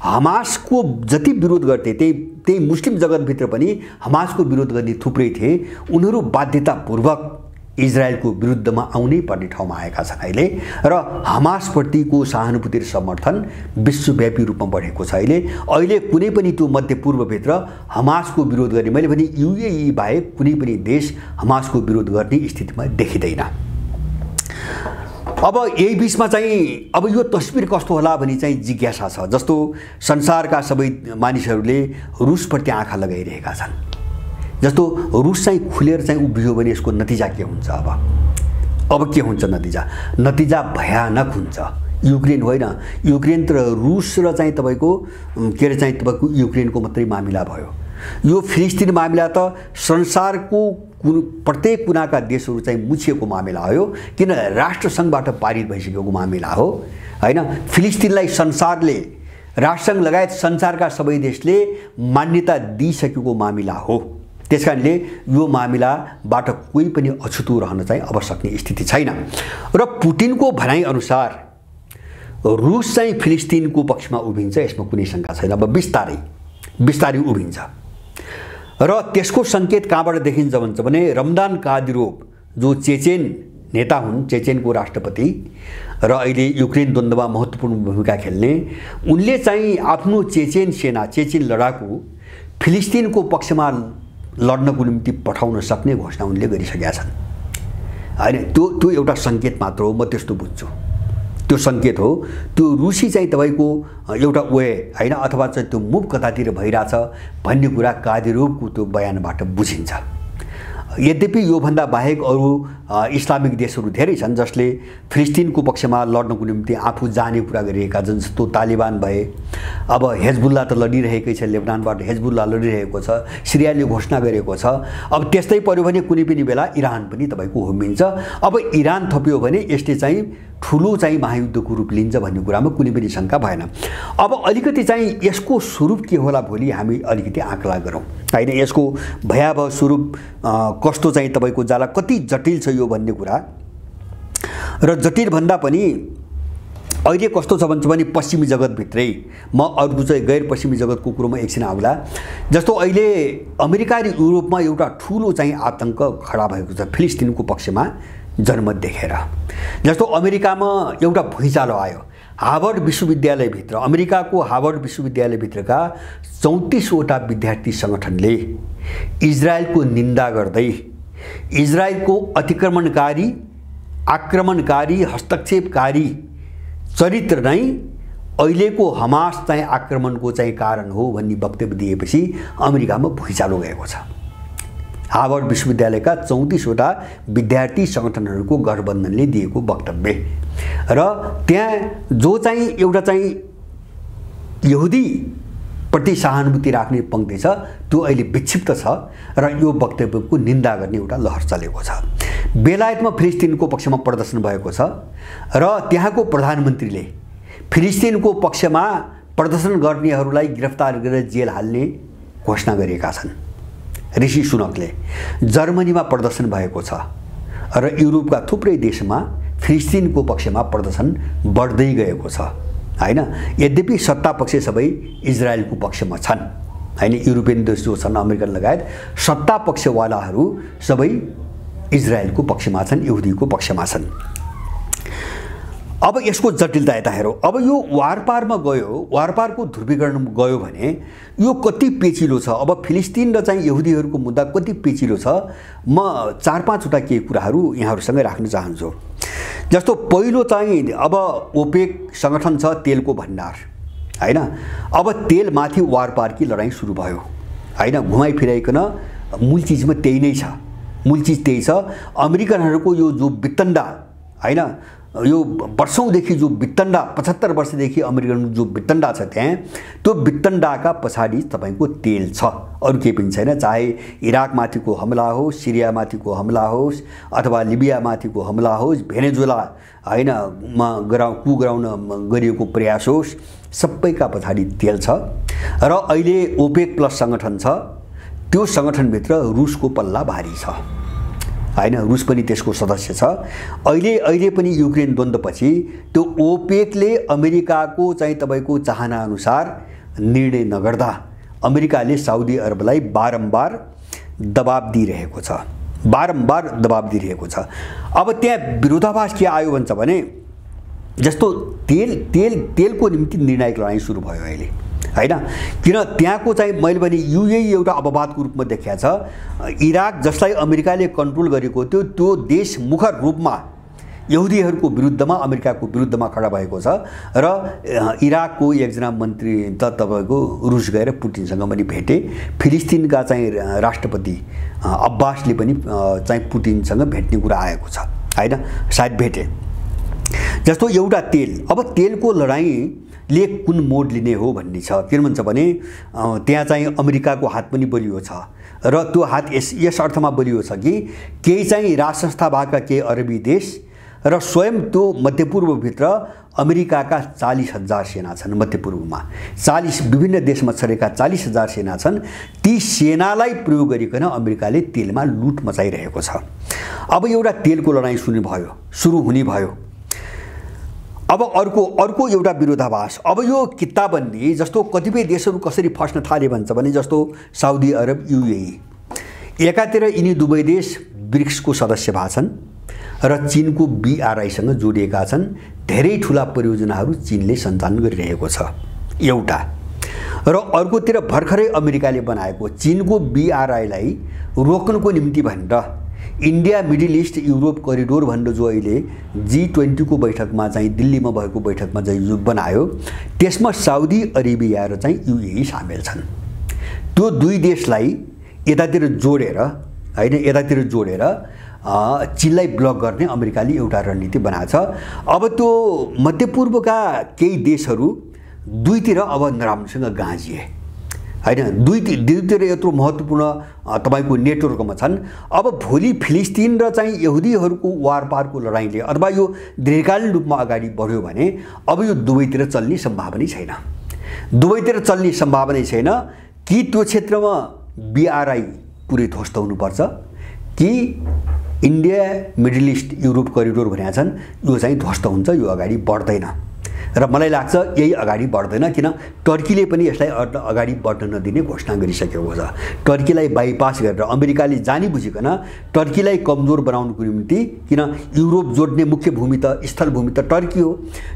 हमासको जति विरोध गर्थे त्यही मुस्लिम जगतभित्र पनि हमासको विरोध गर्ने थुप्रै थिए। उनीहरू बाध्यतापूर्वक इजरायलको विरुद्धमा आउनै पर्ने ठाउँमा आएका छन् अहिले, र हमासप्रतिको सहानुभूति र समर्थन विश्वव्यापी रूपमा बढेको छ। अहिले कुनै पनि त्यो मध्यपूर्वभित्र हमासको विरोध गर्ने, मैले भने युएई बाहेक कुनै पनि देश हमासको विरोध गर्ने स्थितिमा देखिँदैन। अब यही बिचमा चाहिँ अब यो तस्बिर कस्तो होला भनी चाहिँ जिज्ञासा छ। जस्तो संसारका सबै मानिसहरूले रुसप्रति आँखा लगाइरहेका छन्। जस्तो रुस चाहिँ खुलेर चाहिँ उभियो भने यसको नतिजा के हुन्छ? अब के हुन्छ नतिजा भयानक हुन्छ। युक्रेन होइन, युक्रेन र रुस र चाहिँ तपाईको के अरे चाहिँ तपाईको युक्रेनको मात्रै मामिला भयो। यो फिलिस्तिन मामिला त संसारको प्रत्येक कुनाका देशहरू चाहिँ मुछिएको मामिला हो, किन राष्ट्रसङ्घबाट पारित भइसकेको मामिला हो, हैन। फिलिस्तिनलाई संसारले, राष्ट्रसङ्घ लगायत संसारका सबै देशले मान्यता दिइसकेको मामिला हो। त्यसकारणले यो मामिलाबाट कोही पनि अछुतो रहन चाहिँ अब सक्ने स्थिति छैन। र पुटिनको भनाइअनुसार रुस चाहिँ फिलिस्तिनको पक्षमा उभिन्छ, यसमा कुनै शङ्का छैन। अब बिस्तारै उभिन्छ। र त्यसको सङ्केत कहाँबाट देखिन्छ भन्छ भने रमदान कादिरोभ जो चेचेन नेता हुन्, चेचेनको राष्ट्रपति र अहिले युक्रेन द्वन्द्वमा महत्त्वपूर्ण भूमिका खेल्ने, उनले चाहिँ आफ्नो चेचेन सेना, चेचेन लडाकु फिलिस्तिनको पक्षमा लड्नको निम्ति पठाउन सक्ने घोषणा उनले गरिसकेका छन्, हैन। त्यो एउटा सङ्केत मात्र हो, म त्यस्तो बुझ्छु। त्यो सङ्केत हो, त्यो रुसी चाहिँ तपाईको एउटा वे हैन, अथवा चाहिँ त्यो मुभ कतातिर भइरहेछ भन्ने कुरा कादिरोभको त्यो बयानबाट बुझिन्छ। यद्यपि योभन्दा बाहेक अरू इस्लामिक देशहरू धेरै छन् जसले फिलिस्तिनको पक्षमा लड्नको निम्ति आफू जाने कुरा गरिरहेका छन्। जस्तो तालिबान भए, अब हेजबुल्ला त लडिरहेकै छ, लेबनानबाट हेजबुल्ला लडिरहेको छ, सिरियाले घोषणा गरेको छ। अब त्यस्तै पर्यो भने कुनै पनि बेला इरान पनि तपाईको होमिन्छ। अब इरान थपियो भने यसले चाहिँ ठुलो चाहिँ महायुद्धको रूप लिन्छ भन्ने कुरामा कुनै पनि शङ्का भएन। अब अलिकति चाहिँ यसको स्वरूप के होला भोलि हामी अलिकति आँकला गरौँ, हैन। यसको भयावह स्वरूप कस्तो चाहिँ तपाईको जाला, कति जटिल छ यो भन्ने कुरा। र जटिल भन्दा पनि अहिले कस्तो छ भन्छ भने पश्चिमी जगतभित्रै म अरू चाहिँ गैर पश्चिमी जगतको कुरोमा एकछिन आउँला। जस्तो अहिले अमेरिका र युरोपमा एउटा ठुलो चाहिँ आतंक खडा भएको छ फिलिस्तिनको पक्षमा जनमत देखेर। जस्तो अमेरिकामा एउटा भुइँचालो आयो, हार्वर्ड विश्वविद्यालयभित्र, अमेरिकाको हार्वर्ड विश्वविद्यालयभित्रका 34वटा विद्यार्थी सङ्गठनले इजरायलको निन्दा गर्दै इजरायलको अतिक्रमणकारी, आक्रमणकारी, हस्तक्षेपकारी चरित्र नै अहिलेको हमास चाहिँ आक्रमणको चाहिँ कारण हो भन्ने वक्तव्य दिएपछि अमेरिकामा भुइँचालो गएको छ। हार्वर्ड विश्वविद्यालयका 34वटा विद्यार्थी सङ्गठनहरूको गठबन्धनले दिएको वक्तव्य र त्यहाँ जो चाहिँ एउटा चाहिँ यहुदी प्रति सहानुभूति राख्ने पङ्क्ति छ त्यो अहिले विक्षिप्त छ र यो वक्तव्यको निन्दा गर्ने एउटा लहर चलेको छ। बेलायतमा फिलिस्तिनको पक्षमा प्रदर्शन भएको छ र त्यहाँको प्रधानमन्त्रीले फिलिस्तिनको पक्षमा प्रदर्शन गर्नेहरूलाई गिरफ्तार गरेर जेल हाल्ने घोषणा गरेका छन्। ऋषि सुनकले जर्मनीमा प्रदर्शन भएको छ र युरोपका थुप्रै देशमा फिलिस्तिनको पक्षमा प्रदर्शन बढ्दै गएको छ हैन। यद्यपि सत्ता पक्ष सबै इजरायलको पक्षमा छन् हैन। युरोपियन देश जो छन् अमेरिकन लगायत सत्ता पक्षवालाहरू सबै इजरायलको पक्षमा छन्, यहुदीको पक्षमा छन्। अब यसको जटिलता यता हेरौँ। अब यो वारपारमा गयो, वारपारको ध्रुवीकरण गयो भने यो कति पेचिलो छ। अब फिलिस्तिन र चाहिँ यहुदीहरूको मुद्दा कति पेचिलो छ, म 4-5वटा केही कुराहरू यहाँहरूसँग राख्न चाहन्छु। जस्तो पहिलो चाहिँ अब ओपेक सङ्गठन छ, तेलको भण्डार हैन। अब तेलमाथि वारपारकी लडाइँ सुरु भयो हैन। घुमाइफिराइकन मूल चिजमा त्यही नै छ, मूल चिज त्यही छ। अमेरिकनहरूको यो जो वित्तण्डा हैन, यो वर्षौँदेखि जो वित्तण्डा 75 वर्षदेखि अमेरिकनको जो वित्तण्डा छ त्यहाँ, त्यो वित्तण्डाका पछाडि तपाईँको तेल छ, अरू केही पनि छैन। चाहे इराकमाथिको हमला होस्, सिरियामाथिको हमला होस्, अथवा लिबियामाथिको हमला होस्, भेनेजुएला हैन मा कुगराउन गरिएको प्रयास होस्, सबैका पछाडि तेल छ। र अहिले ओपेक प्लस सङ्गठन छ, त्यो सङ्गठनभित्र रुसको पल्ला भारी छ हैन। रुस पनि त्यसको सदस्य छ। अहिले पनि युक्रेन द्वन्द्वपछि त्यो ओपेकले अमेरिकाको चाहिँ तपाईँको चाहना अनुसार निर्णय नगर्दा अमेरिकाले साउदी अरबलाई बारम्बार दबाब दिइरहेको छ, बारम्बार दबाब दिइरहेको छ। अब त्यहाँ विरोधाभास के आयो भन्छ भने जस्तो तेलको निम्ति निर्णायक लडाइँ सुरु भयो अहिले हैन। किन त्यहाँको चाहिँ मैले भने युएई एउटा अपवादको रूपमा देखिया छ। इराक जसलाई अमेरिकाले कन्ट्रोल गरेको थियो त्यो देश मुखर रूपमा यहुदीहरूको विरुद्धमा, अमेरिकाको विरुद्धमा खडा भएको छ र इराकको एकजना मन्त्री त तपाईँको रुस गएर पुटिनसँग पनि भेटे। फिलिस्तिनका चाहिँ राष्ट्रपति अब्बासले पनि चाहिँ पुटिनसँग भेट्ने कुरा आएको छ हैन, सायद भेटे। जस्तो एउटा तेल, अब तेलको लडाइँले कुन मोड लिने हो भन्ने छ। किन भन्छ भने त्यहाँ चाहिँ अमेरिकाको हात पनि बलियो छ र त्यो हात यस अर्थमा बलियो छ कि केही चाहिँ राज संस्था भएका केही अरबी देश र स्वयं त्यो मध्यपूर्वभित्र अमेरिकाका 40,000 सेना छन्। मध्यपूर्वमा 40 विभिन्न देशमा छरेका 40,000 सेना छन्। ती सेनालाई प्रयोग गरिकन अमेरिकाले तेलमा लुट मचाइरहेको छ। अब एउटा तेलको लडाइँ सुरु हुने भयो। अब अर्को एउटा विरोधाभास। अब यो किताबन्दी जस्तो कतिपय देशहरू कसरी फस्न थाले भन्छ भने जस्तो साउदी अरब, युएई। एकातिर यिनी दुवै देश ब्रिक्सको सदस्य भएका छन् र चीनको बीआरआईसँग जोडिएका छन्। धेरै ठुला परियोजनाहरू चीनले सञ्चालन गरिरहेको छ एउटा। र अर्कोतिर भर्खरै अमेरिकाले बनाएको चीनको बीआरआईलाई रोक्नको निम्ति भनेर India middle east Europe corridor भनेर जो अहिले G20 को बैठकमा चाहिँ दिल्लीमा भएको बैठकमा चाहिँ जो बनायो, त्यसमा साउदी अरेबिया र चाहिँ युएई सामेल छन्। त्यो दुई देशलाई यतातिर जोडेर हैन, यतातिर जोडेर चीनलाई ब्लक गर्ने अमेरिकाले एउटा रणनीति बनाएको छ। अब त्यो मध्यपूर्वका केही देशहरू दुईतिर अब नराम्रोसँग गाँजिए हैन। दुईतिर यत्रो महत्त्वपूर्ण तपाईको नेटवर्कमा छन्। अब भोलि फिलिस्तिन र चाहिँ यहुदीहरूको वारपारको लडाइँले अथवा यो दीर्घकालीन रूपमा अगाडि बढ्यो भने अब यो दुवैतिर चल्ने सम्भावना छैन। दुवैतिर चल्ने सम्भावना छैन कि त्यो क्षेत्रमा बीआरआई पुरै ध्वस्त हुनुपर्छ कि India middle east Europe corridor भनेका छन् यो चाहिँ ध्वस्त हुन्छ, यो अगाडि बढ्दैन र मलाई लाग्छ यही अगाडि बढ्दैन, किन टर्कीले पनि यसलाई अगाडि बढ्न नदिने घोषणा गरिसकेको छ। टर्कीलाई बाइपास गरेर अमेरिकाले जानीबुझिकन टर्कीलाई कमजोर बनाउनुको निम्ति, किन युरोप जोड्ने मुख्य भूमि त स्थल भूमि त टर्की हो,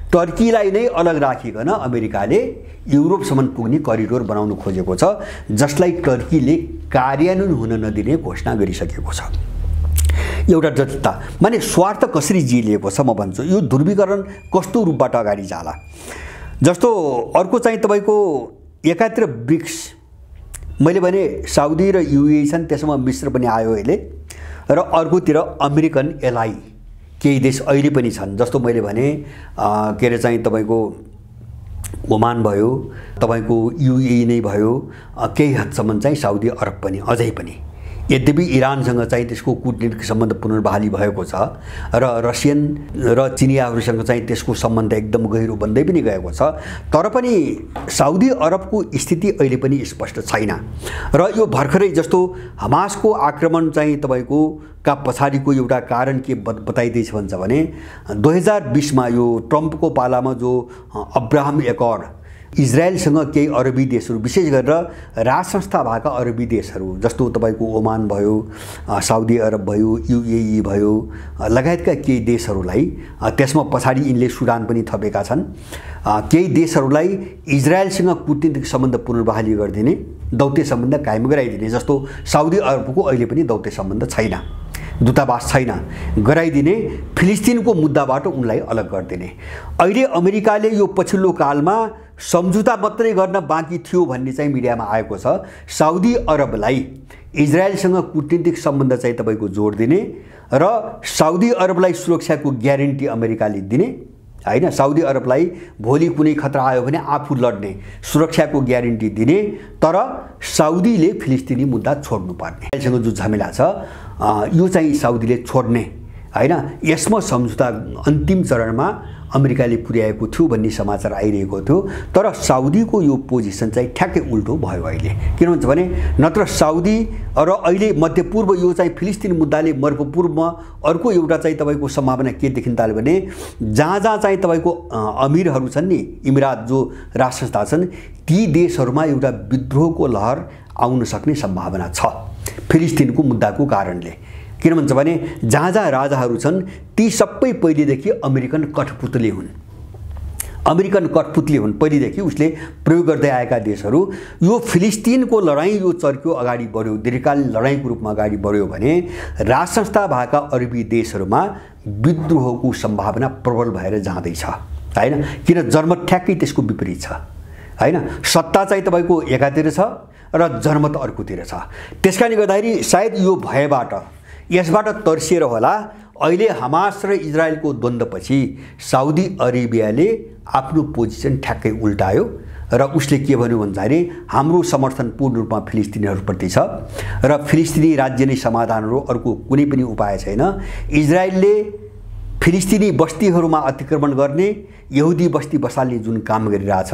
टर्कीलाई नै अलग राखिकन अमेरिकाले युरोपसम्म पुग्ने करिडोर बनाउन खोजेको छ, जसलाई टर्कीले कार्यान्वयन हुन नदिने घोषणा गरिसकेको छ। एउटा जटिलता माने स्वार्थ कसरी जिलिएको छ म भन्छु। यो ध्रुवीकरण कस्तो रूपबाट अगाडि जाला, जस्तो अर्को चाहिँ तपाईको एकातिर ब्रिक्स, मैले भने साउदी र युएई छन्, त्यसमा मिस्र पनि आयो अहिले, र अर्कोतिर अमेरिकन एलाई केही देश अहिले पनि छन्, जस्तो मैले भने के अरे चाहिँ तपाईको ओमान भयो, तपाईको युएई नै भयो, केही हदसम्म चाहिँ साउदी अरब पनि अझै पनि। यद्यपि इरानसँग चाहिँ त्यसको कूटनीतिक सम्बन्ध पुनर्बहाली भएको छ र रसियन र चिनियाहरूसँग चाहिँ त्यसको सम्बन्ध एकदम गहिरो बन्दै पनि गएको छ, तर पनि साउदी अरबको स्थिति अहिले पनि स्पष्ट छैन। र यो भर्खरै जस्तो हमासको आक्रमण चाहिँ तपाईको का पछाडिको एउटा कारण के बताइदिएछ भन्छ भने 2020 मा यो ट्रम्पको पालामा जो अब्राहम एकर्ड इजरायलसँग केही अरबी देशहरू, विशेष गरेर राजसंस्था भएका अरबी देशहरू जस्तो तपाईको ओमान भयो, साउदी अरब भयो, युएई भयो लगायतका केही देशहरूलाई, त्यसमा पछाडि यिनले सुडान पनि थपेका छन्, केही देशहरूलाई इजरायलसँग कूटनीतिक सम्बन्ध पुनर्बहाली गरिदिने, दौत्य सम्बन्ध कायम गराइदिने, जस्तो साउदी अरबको अहिले पनि दौत्य सम्बन्ध छैन, दूतावास छैन, गराइदिने, फिलिस्तिनको मुद्दाबाट उनलाई अलग गरिदिने। अहिले अमेरिकाले यो पछिल्लो कालमा सम्झौता मात्रै गर्न बाँकी थियो भन्ने चाहिँ मिडियामा आएको छ। साउदी अरबलाई इजरायलसँग कूटनीतिक सम्बन्ध चाहिँ तपाईको जोड दिने र साउदी अरबलाई सुरक्षाको ग्यारेन्टी अमेरिकाले दिने, हैन, साउदी अरबलाई भोलि कुनै खतरा आयो भने आफू लड्ने सुरक्षाको ग्यारेन्टी दिने, तर साउदीले फिलिस्तिनी मुद्दा छोड्नुपर्ने। इजरायलसँग जो झमेला छ यो चाहिँ साउदीले छोड्ने, हैन। यसमा सम्झौता अन्तिम चरणमा अमेरिकाले पुर्याएको थियो भन्ने समाचार आइरहेको थियो, तर साउदीको यो पोजिसन चाहिँ ठ्याक्कै उल्टो भयो अहिले। किन भन्छ भने नत्र साउदी र अहिले मध्यपूर्व यो चाहिँ फिलिस्तिन मुद्दाले मध्यपूर्वमा अर्को एउटा चाहिँ तपाईको सम्भावना के देखिन थाल्यो भने जहाँ जहाँ चाहिँ तपाईको अमिरहरू छन् नि, इमिरात जो राजसंस्था छन्, ती देशहरूमा एउटा विद्रोहको लहर आउन सक्ने सम्भावना छ फिलिस्तिनको मुद्दाको कारणले। किन भन्छ भने जहाँ जहाँ राजाहरू छन् ती सबै पहिलेदेखि अमेरिकन कठपुतली हुन्, अमेरिकन कठपुतली हुन् पहिलेदेखि, उसले प्रयोग गर्दै आएका देशहरू। यो फिलिस्तिनको लडाईँ यो चर्क्यो अगाडि बढ्यो, दीर्घकालीन लडाईँको रूपमा अगाडि बढ्यो भने राजसंस्था भएका अरबी देशहरूमा विद्रोहको सम्भावना प्रबल भएर जाँदैछ, हैन। किन जनमत ठ्याक्कै त्यसको विपरीत छ, हैन। सत्ता चाहिँ तपाईको एकातिर छ र जनमत अर्कोतिर छ। त्यसकारणले गर्दाखेरि सायद यो भयबाट, यसबाट तर्सिएर होला अहिले हमास र इजरायलको द्वन्द्वपछि साउदी अरेबियाले आफ्नो पोजिसन ठ्याक्कै उल्टायो र उसले के भन्यो भन्दाखेरि हाम्रो समर्थन पूर्ण रूपमा फिलिस्तिनीहरूप्रति छ र फिलिस्तिनी राज्य नै समाधानहरू, अर्को कुनै पनि उपाय छैन। इजरायलले फिलिस्तिनी बस्तीहरूमा अतिक्रमण गर्ने, यहुदी बस्ती बसाल्ने जुन काम गरिरहेछ,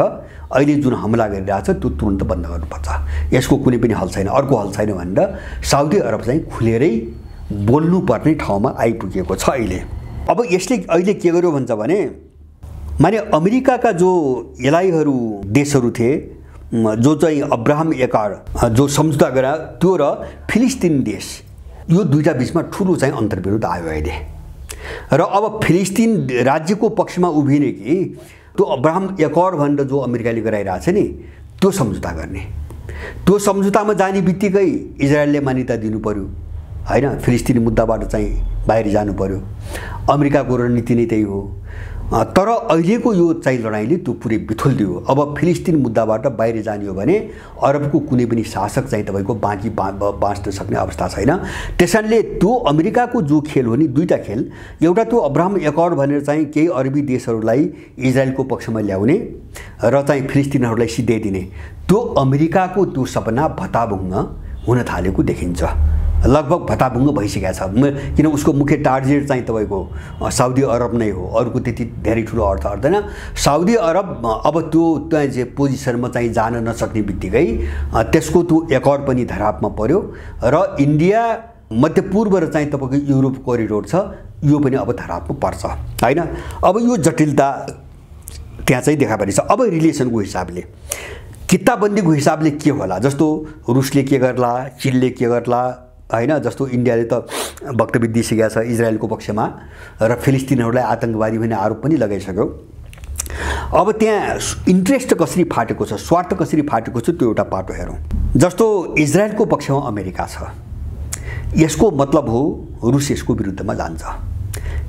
अहिले जुन हमला गरिरहेछ, त्यो तुरन्त बन्द गर्नुपर्छ, यसको कुनै पनि हल छैन, अर्को हल छैन भनेर साउदी अरब चाहिँ खुलेरै बोल्नुपर्ने ठाउँमा आइपुगेको छ अहिले। अब यसले अहिले के गर्यो भन्छ भने माने अमेरिकाका जो एलाइहरू देशहरू थिए, जो चाहिँ अब्राहम एकर्ड जो सम्झौता गरा, त्यो र फिलिस्तिन देश, यो दुईटा बीचमा ठुलो चाहिँ अन्तर्विरोध आयो अहिले। र अब फिलिस्तिन राज्यको पक्षमा उभिने कि त्यो अब्राहम एकर्ड भनेर जो अमेरिकाले गराइरहेछ नि, त्यो सम्झौता गर्ने, त्यो सम्झौतामा जाने बित्तिकै इजरायलले मान्यता दिनु पर्यो, हैन। फिलिस्तिनी मुद्दाबाट चाहिँ बाहिर जानु पर्यो, अमेरिकाको रणनीति नै त्यही हो। तर अहिलेको यो चाहिँ लडाइँले त्यो पुरै बिथुल दियो। अब फिलिस्तिन मुद्दाबाट बाहिर जाने हो भने अरबको कुनै पनि शासक चाहिँ तपाईको बाँकी बाँच्न सक्ने अवस्था छैन। त्यसैले त्यो अमेरिकाको जो खेल हो नि, दुईटा खेल, एउटा त्यो अब्राहम एकर्ड भनेर चाहिँ केही अरबी देशहरूलाई इजरायलको पक्षमा ल्याउने र चाहिँ फिलिस्तिनहरूलाई सिध्याइदिने, त्यो अमेरिकाको त्यो सपना भताभुङ्ग हुन थालेको देखिन्छ, लगभग भताभुङ्ग भइसकेको छ। किन उसको मुख्य टार्गेट चाहिँ तपाईको साउदी अरब नै हो, अरूको त्यति धेरै ठुलो अर्थ अर्दैन। साउदी अरब अब त्यो चाहिँ पोजिसनमा चाहिँ जान नसक्ने बित्तिकै त्यसको त्यो एकर्ड पनि धरापमा पर्यो र इन्डिया, मध्यपूर्व र चाहिँ तपाईँको युरोप कोरिडोर छ, यो पनि अब धरापमा पर्छ, हैन। अब यो जटिलता त्यहाँ चाहिँ देखा परेछ। अब रिलेसनको हिसाबले, किताबन्दीको हिसाबले के होला, जस्तो रुसले के गर्ला, चीनले के गर्ला हैन, जस्तो इन्डियाले त वक्तव्य दिइसकेको छ इजरायलको पक्षमा र फिलिस्तिनहरूलाई आतंकवादी भन्ने आरोप पनि लगाइसक्यो। अब त्यहाँ इन्ट्रेस्ट कसरी फाटेको छ, स्वार्थ कसरी फाटेको छ, त्यो एउटा पाटो हेरौँ। जस्तो इजरायलको पक्षमा अमेरिका छ, यसको मतलब हो रुस यसको विरुद्धमा जान्छ,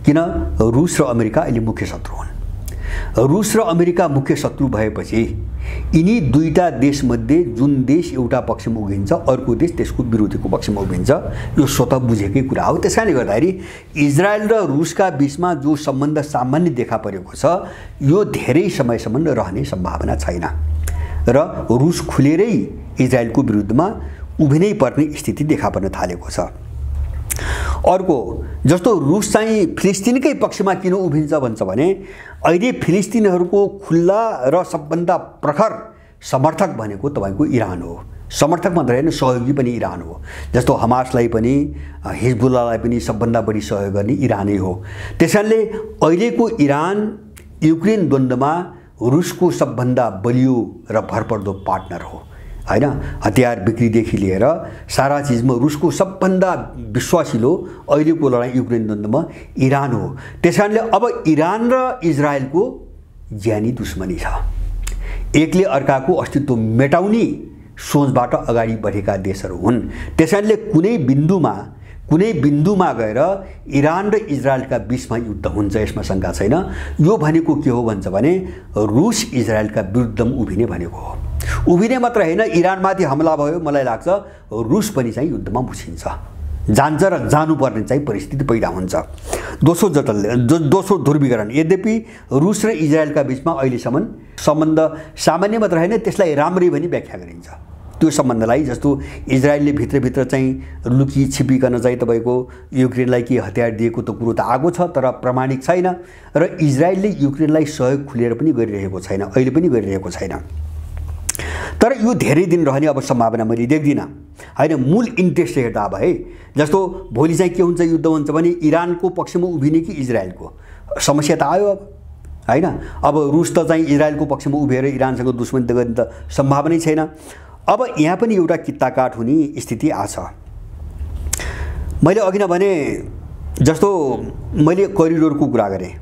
किन रुस र अमेरिका अहिले मुख्य शत्रु हुन्। रुस र अमेरिका मुख्य शत्रु भएपछि यिनी दुईटा देशमध्ये जुन देश एउटा पक्षमा उभिन्छ अर्को देश त्यसको विरोधीको पक्षमा उभिन्छ, यो स्वतः बुझेकै कुरा हो। त्यसकारणले गर्दाखेरि इजरायल र रुसका बीचमा जो सम्बन्ध सामान्य देखा परेको छ यो धेरै समयसम्म रहने सम्भावना छैन र रुस खुलेरै इजरायलको विरुद्धमा उभिनै पर्ने स्थिति देखा पर्न थालेको छ। अर्को, जस्तो रुस चाहिँ फिलिस्तिनकै पक्षमा किन उभिन्छ भन्छ भने अहिले फिलिस्तिनहरूको खुल्ला र सबभन्दा प्रखर समर्थक भनेको तपाईको इरान हो। समर्थक मात्र हैन, सहयोगी पनि इरान हो। जस्तो हमासलाई पनि हिजबुल्लाहलाई पनि सबभन्दा बढी सहयोग गर्ने इरानै हो। त्यसैले अहिलेको इरान युक्रेन द्वन्द्वमा रुसको सबभन्दा बलियो र भरपर्दो पार्टनर हो हैन। हतियार बिक्रीदेखि लिएर सारा चीजमा रुसको सबभन्दा विश्वासिलो अहिलेको लडाईँ युक्रेन द्वन्द्वमा इरान हो। त्यसकारणले अब इरान र इजरायलको ज्यानी दुश्मनी छ। एकले अर्काको अस्तित्व मेटाउने सोचबाट अगाडि बढेका देशहरू हुन्। त्यसकारणले कुनै बिन्दुमा गएर इरान र इजरायलका बीचमा युद्ध हुन्छ, यसमा शंका छैन। यो भनेको के हो भन्छ भने रुस इजरायलका विरुद्धमा उभिने भनेको हो। उभिने मात्र हैन, इरानमाथि हमला भयो मलाई लाग्छ रुस पनि चाहिँ युद्धमा मुछिन्छ, जान्छ र जानुपर्ने चाहिँ परिस्थिति पैदा हुन्छ। दोस्रो ध्रुवीकरण, यद्यपि रुस र इजरायलका बीचमा अहिलेसम्म सम्बन्ध सामान्य मात्र हैन, त्यसलाई राम्ररी पनि व्याख्या गरिन्छ। त्यो सम्बन्धलाई जस्तो इजरायलले भित्रभित्र चाहिँ लुकी छिपिकन चाहिँ तपाईको युक्रेनलाई के हतियार दिएको त कुरो त आएको छ, तर प्रमाणिक छैन र इजरायलले युक्रेनलाई सहयोग खुलेर पनि गरिरहेको छैन, अहिले पनि गरिरहेको छैन। तर यो धेरै दिन रहने अब सम्भावना मैले देख्दिनँ हैन। मूल इन्ट्रेस्ट हेर्दा अब है, जस्तो भोलि चाहिँ के हुन्छ, युद्ध हुन्छ भने इरानको पक्षमा उभिने कि इजरायलको, समस्या त आयो अब हैन। अब रुस त चाहिँ इजरायलको पक्षमा उभिएर इरानसँग दुश्मनी गर्ने त सम्भावनै छैन। अब यहाँ पनि एउटा कित्ताकाट हुने स्थिति आछ। मैले अघि नै भने जस्तो मैले करिडोरको कुरा गरेँ।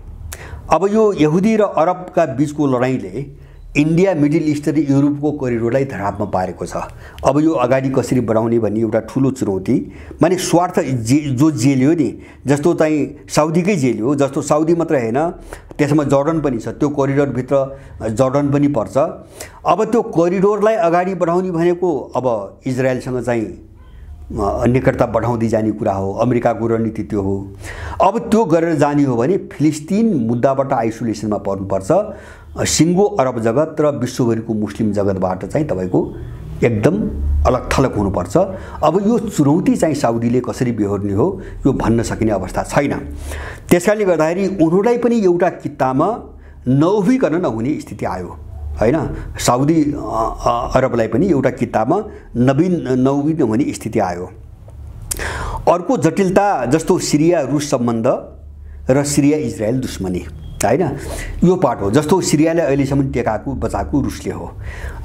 अब यो यहुदी र अरबका बीचको लडाईँले इन्डिया, मिडल इस्ट र युरोपको करिडोरलाई धरापमा पारेको छ। अब यो अगाडि कसरी बढाउने भन्ने एउटा ठुलो चुनौती, माने स्वार्थ जो जेल्यो नि, जस्तो चाहिँ साउदीकै जेल्यो, जस्तो साउदी मात्र हैन त्यसमा जर्डन पनि छ, त्यो करिडोरभित्र जर्डन पनि पर्छ। अब त्यो करिडोरलाई अगाडि बढाउने भनेको अब इजरायलसँग चाहिँ निकटता बढाउँदै जाने कुरा हो, अमेरिकाको रणनीति त्यो हो। अब त्यो गरेर जाने हो भने फिलिस्तिन मुद्दाबाट आइसोलेसनमा पर्नुपर्छ, सिङ्गो अरब जगत र विश्वभरिको मुस्लिम जगतबाट चाहिँ तपाईको एकदम अलग थलग हुनुपर्छ। अब यो चुनौती चाहिँ साउदीले कसरी बेहोर्ने हो यो भन्न सकिने अवस्था छैन। त्यसकारणले गर्दाखेरि उनीहरूलाई पनि एउटा कित्तामा नउभिकन नहुने स्थिति आयो हैन। साउदी अरबलाई पनि एउटा कित्तामा नउभिन हुने स्थिति आयो। अर्को जटिलता जस्तो सिरिया रुस सम्बन्ध र सिरिया इजरायल दुश्मनी हैन, यो पार्ट हो। जस्तो सिरियाले अहिलेसम्म टेकाको बचाएको रुसले हो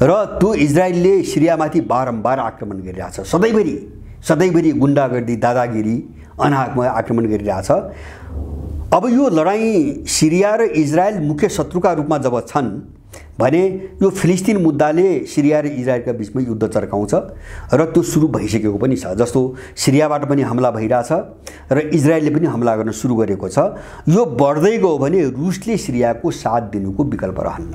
र त्यो इजरायलले सिरियामाथि बारम्बार आक्रमण गरिरहेछ, सधैँभरि गुण्डागर्दी, दादागिरी, अनाहकमा आक्रमण गरिरहेछ। अब यो लडाईँ सिरिया र इजरायल मुख्य शत्रुका रूपमा जब छन् भने यो फिलिस्तिन मुद्दाले सिरिया र इजरायलका बीचमा युद्ध चर्काउँछ र त्यो सुरु भइसकेको पनि छ। जस्तो सिरियाबाट पनि हमला भइरहेछ र इजरायलले पनि हमला गर्न सुरु गरेको छ। यो बढ्दै गयो भने रुसले सिरियाको साथ दिनुको विकल्प रहन्न,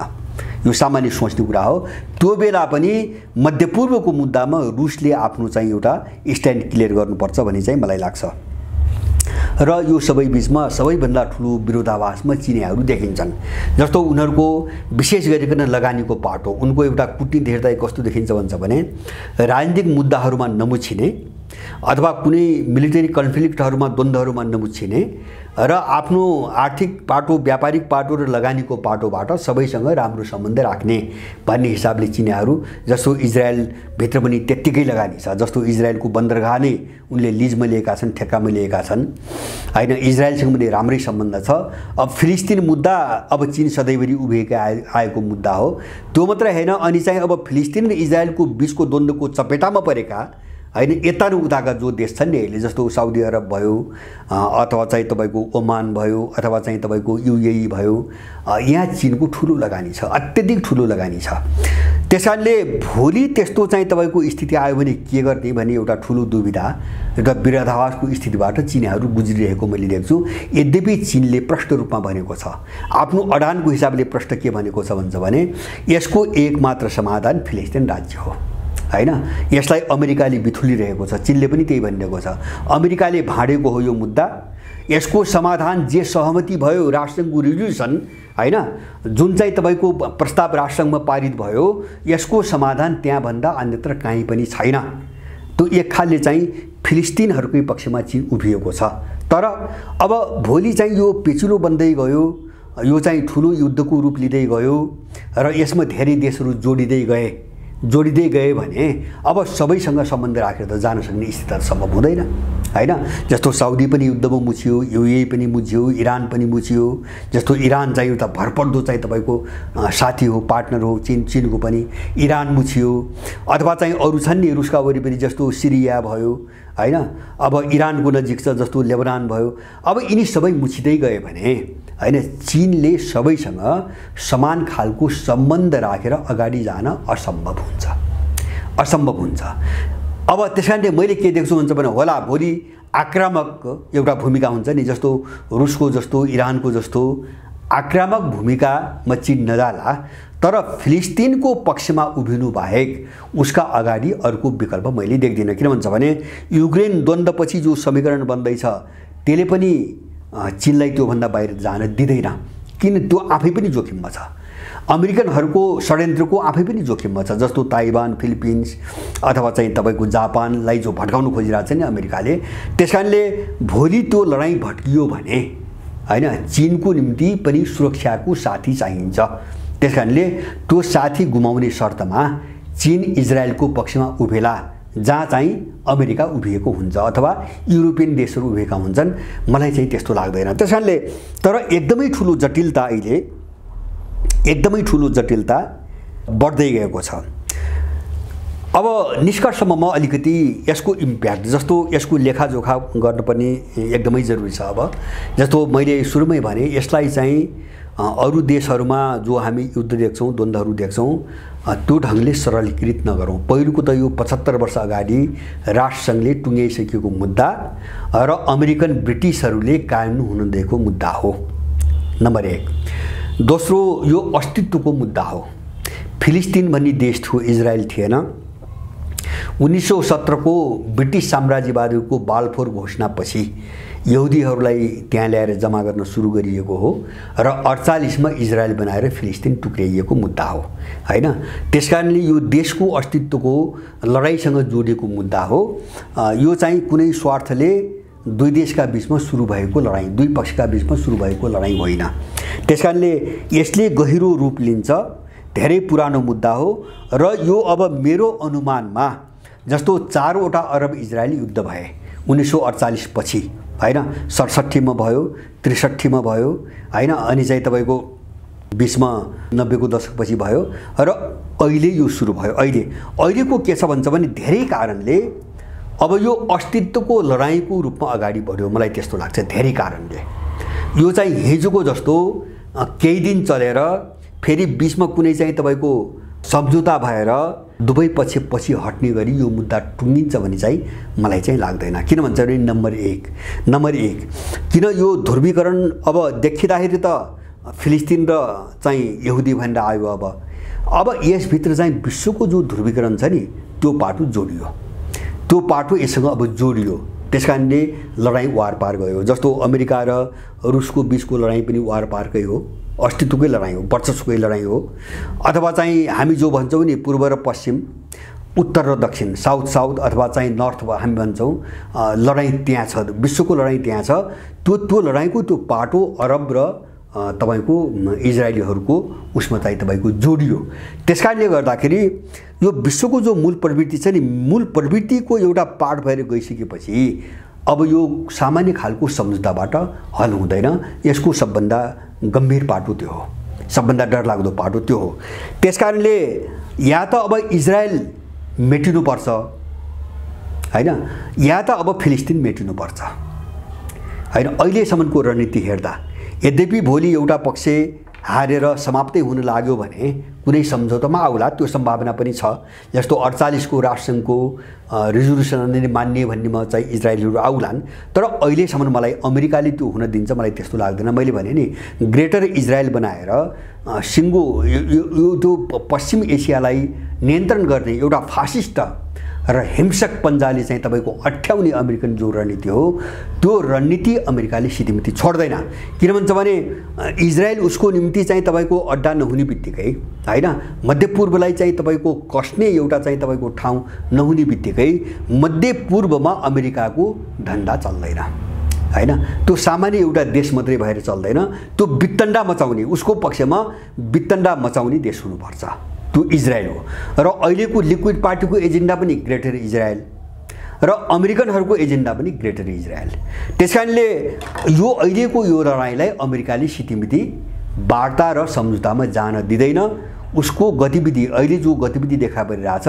यो सामान्य सोच्ने कुरा हो। त्यो बेला पनि मध्यपूर्वको मुद्दामा रुसले आफ्नो चाहिँ एउटा स्ट्यान्ड क्लियर गर्नुपर्छ भन्ने चाहिँ मलाई लाग्छ। र यो सबै बीचमा सबैभन्दा ठुलो विरोधाभासमा चिनियाहरू देखिन्छन्। जस्तो उनीहरूको विशेष गरिकन लगानीको पाटो, उनको एउटा कूटनीति हेर्दा कस्तो देखिन्छ भन्छ भने राजनीतिक मुद्दाहरूमा नमुछिने अथवा कुनै मिलिटरी कन्फ्लिक्टहरूमा द्वन्द्वहरूमा नमुच्छिने र आफ्नो आर्थिक पाटो व्यापारिक पाटो र लगानीको पाटोबाट सबैसँग राम्रो सम्बन्ध राख्ने भन्ने हिसाबले चिनेहरू जस्तो इजरायलभित्र पनि त्यत्तिकै लगानी छ। जस्तो इजरायलको बन्दरगाह नै उनले लिजमा लिएका छन्, ठेक्कामा लिएका छन् हैन। इजरायलसँग पनि राम्रै सम्बन्ध छ। अब फिलिस्तिन मुद्दा अब चीन सधैँभरि उभिएकै आएको मुद्दा हो। त्यो मात्र हैन, अनि चाहिँ अब फिलिस्तिन र इजरायलको बीचको द्वन्द्वको चपेटामा परेका हैन यता र उताका जो देश छन् नि अहिले, जस्तो साउदी अरब भयो अथवा चाहिँ तपाईँको ओमान भयो अथवा चाहिँ तपाईँको युएई भयो, यहाँ चीनको ठुलो लगानी छ, अत्यधिक ठुलो लगानी छ। त्यसकारणले भोलि त्यस्तो चाहिँ तपाईँको स्थिति आयो भने के गर्ने भन्ने एउटा ठुलो दुविधा, एउटा विरोधाभासको स्थितिबाट चीनहरू गुज्रिरहेको मैले देख्छु। यद्यपि चीनले प्रष्ट रूपमा भनेको छ, आफ्नो अडानको हिसाबले प्रष्ट के भनेको छ भन्छ भने यसको एकमात्र समाधान फिलिस्तिन राज्य हो हैन। यसलाई अमेरिकाले बिथुलिरहेको छ, चीनले पनि त्यही भनिरहेको छ। अमेरिकाले भाँडेको हो यो मुद्दा, यसको समाधान जे सहमति भयो राष्ट्रसङ्घको रिजोल्युसन हैन, जुन चाहिँ तपाईँको प्रस्ताव राष्ट्रसङ्घमा पारित भयो, यसको समाधान त्यहाँभन्दा अन्यत्र कहीँ पनि छैन। त्यो एक खालले चाहिँ फिलिस्तिनहरूकै पक्षमा चीन उभिएको छ। तर अब भोलि चाहिँ यो पेचिलो बन्दै गयो, यो चाहिँ ठुलो युद्धको रूप लिँदै गयो र यसमा धेरै देशहरू जोडिँदै गए भने अब सबैसँग सम्बन्ध राखेर त जान सक्ने स्थिति सम्भव हुँदैन हैन। जस्तो साउदी पनि युद्धमा मुछियो, युएई पनि मुछियो, इरान पनि मुछियो। जस्तो इरान चाहिँ एउटा भरपर्दो चाहिँ तपाईँको साथी हो, पार्टनर हो चीनको पनि, इरान मुछियो। अथवा चाहिँ अरू छन् नि रुसका वरिपरि, जस्तो सिरिया भयो हैन, अब इरानको नजिक छ जस्तो लेबनान भयो। अब यिनी सबै मुछिँदै गए भने हैन चीनले सबैसँग समान खालको सम्बन्ध राखेर अगाडि जान असम्भव हुन्छ। अब त्यसकारणले मैले के देख्छु भन्छ भने होला भोलि आक्रामक एउटा भूमिका हुन्छ नि, जस्तो रुसको जस्तो इरानको जस्तो आक्रामक भूमिकामा चीन नजाला, तर फिलिस्तिनको पक्षमा उभिनु बाहेक उसका अगाडि अर्को विकल्प मैले देख्दिनँ। किन भन्छ भने युक्रेन द्वन्द्वपछि जो समीकरण बन्दैछ त्यसले पनि चीनलाई त्योभन्दा बाहिर जान दिँदैन, किन त्यो आफै पनि जोखिममा छ। अमेरिकनहरूको षड्यन्त्रको आफै पनि जोखिममा छ। जस्तो ताइवान, फिलिपिन्स अथवा चाहिँ तपाईँको जापानलाई जो भड्काउन खोजिरहेको छ नि अमेरिकाले, त्यसकारणले भोलि त्यो लडाइँ भड्कियो भने हैन चीनको निम्ति पनि सुरक्षाको साथी चाहिन्छ। त्यसकारणले त्यो साथी गुमाउने शर्तमा चीन इजरायलको पक्षमा उभिएला जहाँ चाहिँ अमेरिका उभिएको हुन्छ अथवा युरोपियन देशहरू उभिएका हुन्छन्। मलाई चाहिँ त्यस्तो लाग्दैन। त्यसकारणले तर एकदमै ठुलो जटिलता बढ्दै गएको छ। अब निष्कर्षमा म अलिकति यसको इम्प्याक्ट, जस्तो यसको लेखाजोखा गर्न पनि एकदमै जरुरी छ। अब जस्तो मैले सुरुमै भने यसलाई चाहिँ अरू देशहरूमा जो हामी युद्ध देख्छौँ, द्वन्द्वहरू देख्छौँ, त्यो ढङ्गले सरलीकृत नगरौँ। पहिलोको त यो 75 वर्ष अगाडि राष्ट्रसङ्घले टुङ्ग्याइसकेको मुद्दा र अमेरिकन ब्रिटिसहरूले कायम हुन दिएको मुद्दा हो, नम्बर 1। दोस्रो यो अस्तित्वको मुद्दा हो। फिलिस्तिन भन्ने देश थियो, इजरायल थिएन। 1917 को ब्रिटिस साम्राज्यवादीको बालफोर घोषणापछि यहुदीहरूलाई त्यहाँ ल्याएर जमा गर्न सुरु गरिएको हो र 48 मा इजरायल बनाएर फिलिस्तिन टुक्र्याइएको मुद्दा हो हैन। त्यसकारणले यो देशको अस्तित्वको लडाईसँग जोडिएको मुद्दा हो। यो चाहिँ कुनै स्वार्थले दुई देशका बीचमा सुरु भएको लडाई, दुई पक्षका बीचमा सुरु भएको लडाई होइन। त्यसकारणले यसले गहिरो रूप लिन्छ, धेरै पुरानो मुद्दा हो र यो अब मेरो अनुमानमा जस्तो 4 वटा अरब इजरायली युद्ध भए 1948 पछि हैन, 67 मा भयो, 63 मा भयो हैन, अनि चाहिँ तपाईको 20 मा 90 को दशकपछि भयो र अहिले यो सुरु भयो। अहिलेको के छ भन्छ भने धेरै कारणले अब यो अस्तित्वको लडाईको रूपमा अगाडि बढ्यो, मलाई त्यस्तो लाग्छ। धेरै कारणले यो चाहिँ हिजोको जस्तो केही दिन चलेर फेरि 20 मा कुनै चाहिँ तपाईको सम्झौता भएर दुवै पछि हट्ने गरी यो मुद्दा टुङ्गिन्छ भन्ने चाहिँ मलाई चाहिँ लाग्दैन। किन भन्छ भने नम्बर 1 किन यो ध्रुवीकरण अब देखिँदाखेरि त फिलिस्तिन र चाहिँ यहुदी भनेर आयो। अब यसभित्र चाहिँ विश्वको जो ध्रुवीकरण छ नि त्यो पाटो जोडियो, त्यो पाटो यससँग अब जोडियो। त्यसकारणले लडाई वार पार गयो। जस्तो अमेरिका र रुसको बीचको लडाई पनि वार पारकै हो, अस्तित्वकै लडाई हो, वर्चस्वकै लडाई हो। अथवा चाहिँ हामी जो भन्छौँ नि पूर्व र पश्चिम, उत्तर र दक्षिण, साउथ साउथ अथवा चाहिँ नर्थ हामी भन्छौँ, लडाइँ त्यहाँ छ, विश्वको लडाइँ त्यहाँ छ। त्यो लडाइँको त्यो पाटो अरब र तपाईको इजरायलीहरूको उसमा चाहिँ तपाईको जोडियो। त्यसकारणले गर्दाखेरि यो विश्वको जो मूल प्रवृत्ति छ नि, मूल प्रवृत्तिको एउटा पाठ भएर गइसकेपछि अब यो सामान्य खालको सम्झौताबाट हल हुँदैन। यसको सबभन्दा गम्भीर पाटो त्यो हो, सबभन्दा डरलाग्दो पाटो त्यो हो। त्यसकारणले या त अब इजरायल मेटिनुपर्छ हैन, या त अब फिलिस्तिन मेटिनुपर्छ हैन। अहिलेसम्मको रणनीति हेर्दा यद्यपि भोलि एउटा पक्ष हारेर समाप्तै हुन लाग्यो भने कुनै सम्झौतामा आउला, त्यो सम्भावना पनि छ। जस्तो 48 को राष्ट्रसङ्घको रिजोल्युसन मान्ने भन्नेमा चाहिँ इजरायलीहरू आउलान्, तर अहिलेसम्म मलाई अमेरिकाले त्यो हुन दिन्छ मलाई त्यस्तो लाग्दैन। मैले भने नि ग्रेटर इजरायल बनाएर सिङ्गो यो त्यो पश्चिम एसियालाई नियन्त्रण गर्ने एउटा फासिस्ट र हिंसक पन्जाले चाहिँ तपाईको अठ्याउने अमेरिकन जो रणनीति हो, त्यो रणनीति अमेरिकाले सितिमिति छोड्दैन। किन भन्छ भने इजरायल उसको निम्ति चाहिँ तपाईको अड्डा नहुने बित्तिकै हैन, मध्यपूर्वलाई चाहिँ तपाईको कस्ने एउटा चाहिँ तपाईको ठाउँ नहुने बित्तिकै मध्यपूर्वमा अमेरिकाको धन्दा चल्दैन हैन। त्यो सामान्य एउटा देश मात्रै भएर चल्दैन, त्यो वितण्डा मचाउने, उसको पक्षमा वितण्डा मचाउने देश हुनुपर्छ, त्यो इजरायल हो। र अहिलेको लिक्विड पार्टीको एजेन्डा पनि ग्रेटर इजरायल र अमेरिकनहरूको एजेन्डा पनि ग्रेटर इजरायल। त्यसकारणले यो अहिलेको यो लडाइँलाई अमेरिकाले सितिमिति वार्ता र सम्झौतामा जान दिँदैन। उसको गतिविधि अहिले जो गतिविधि देखा परिरहेछ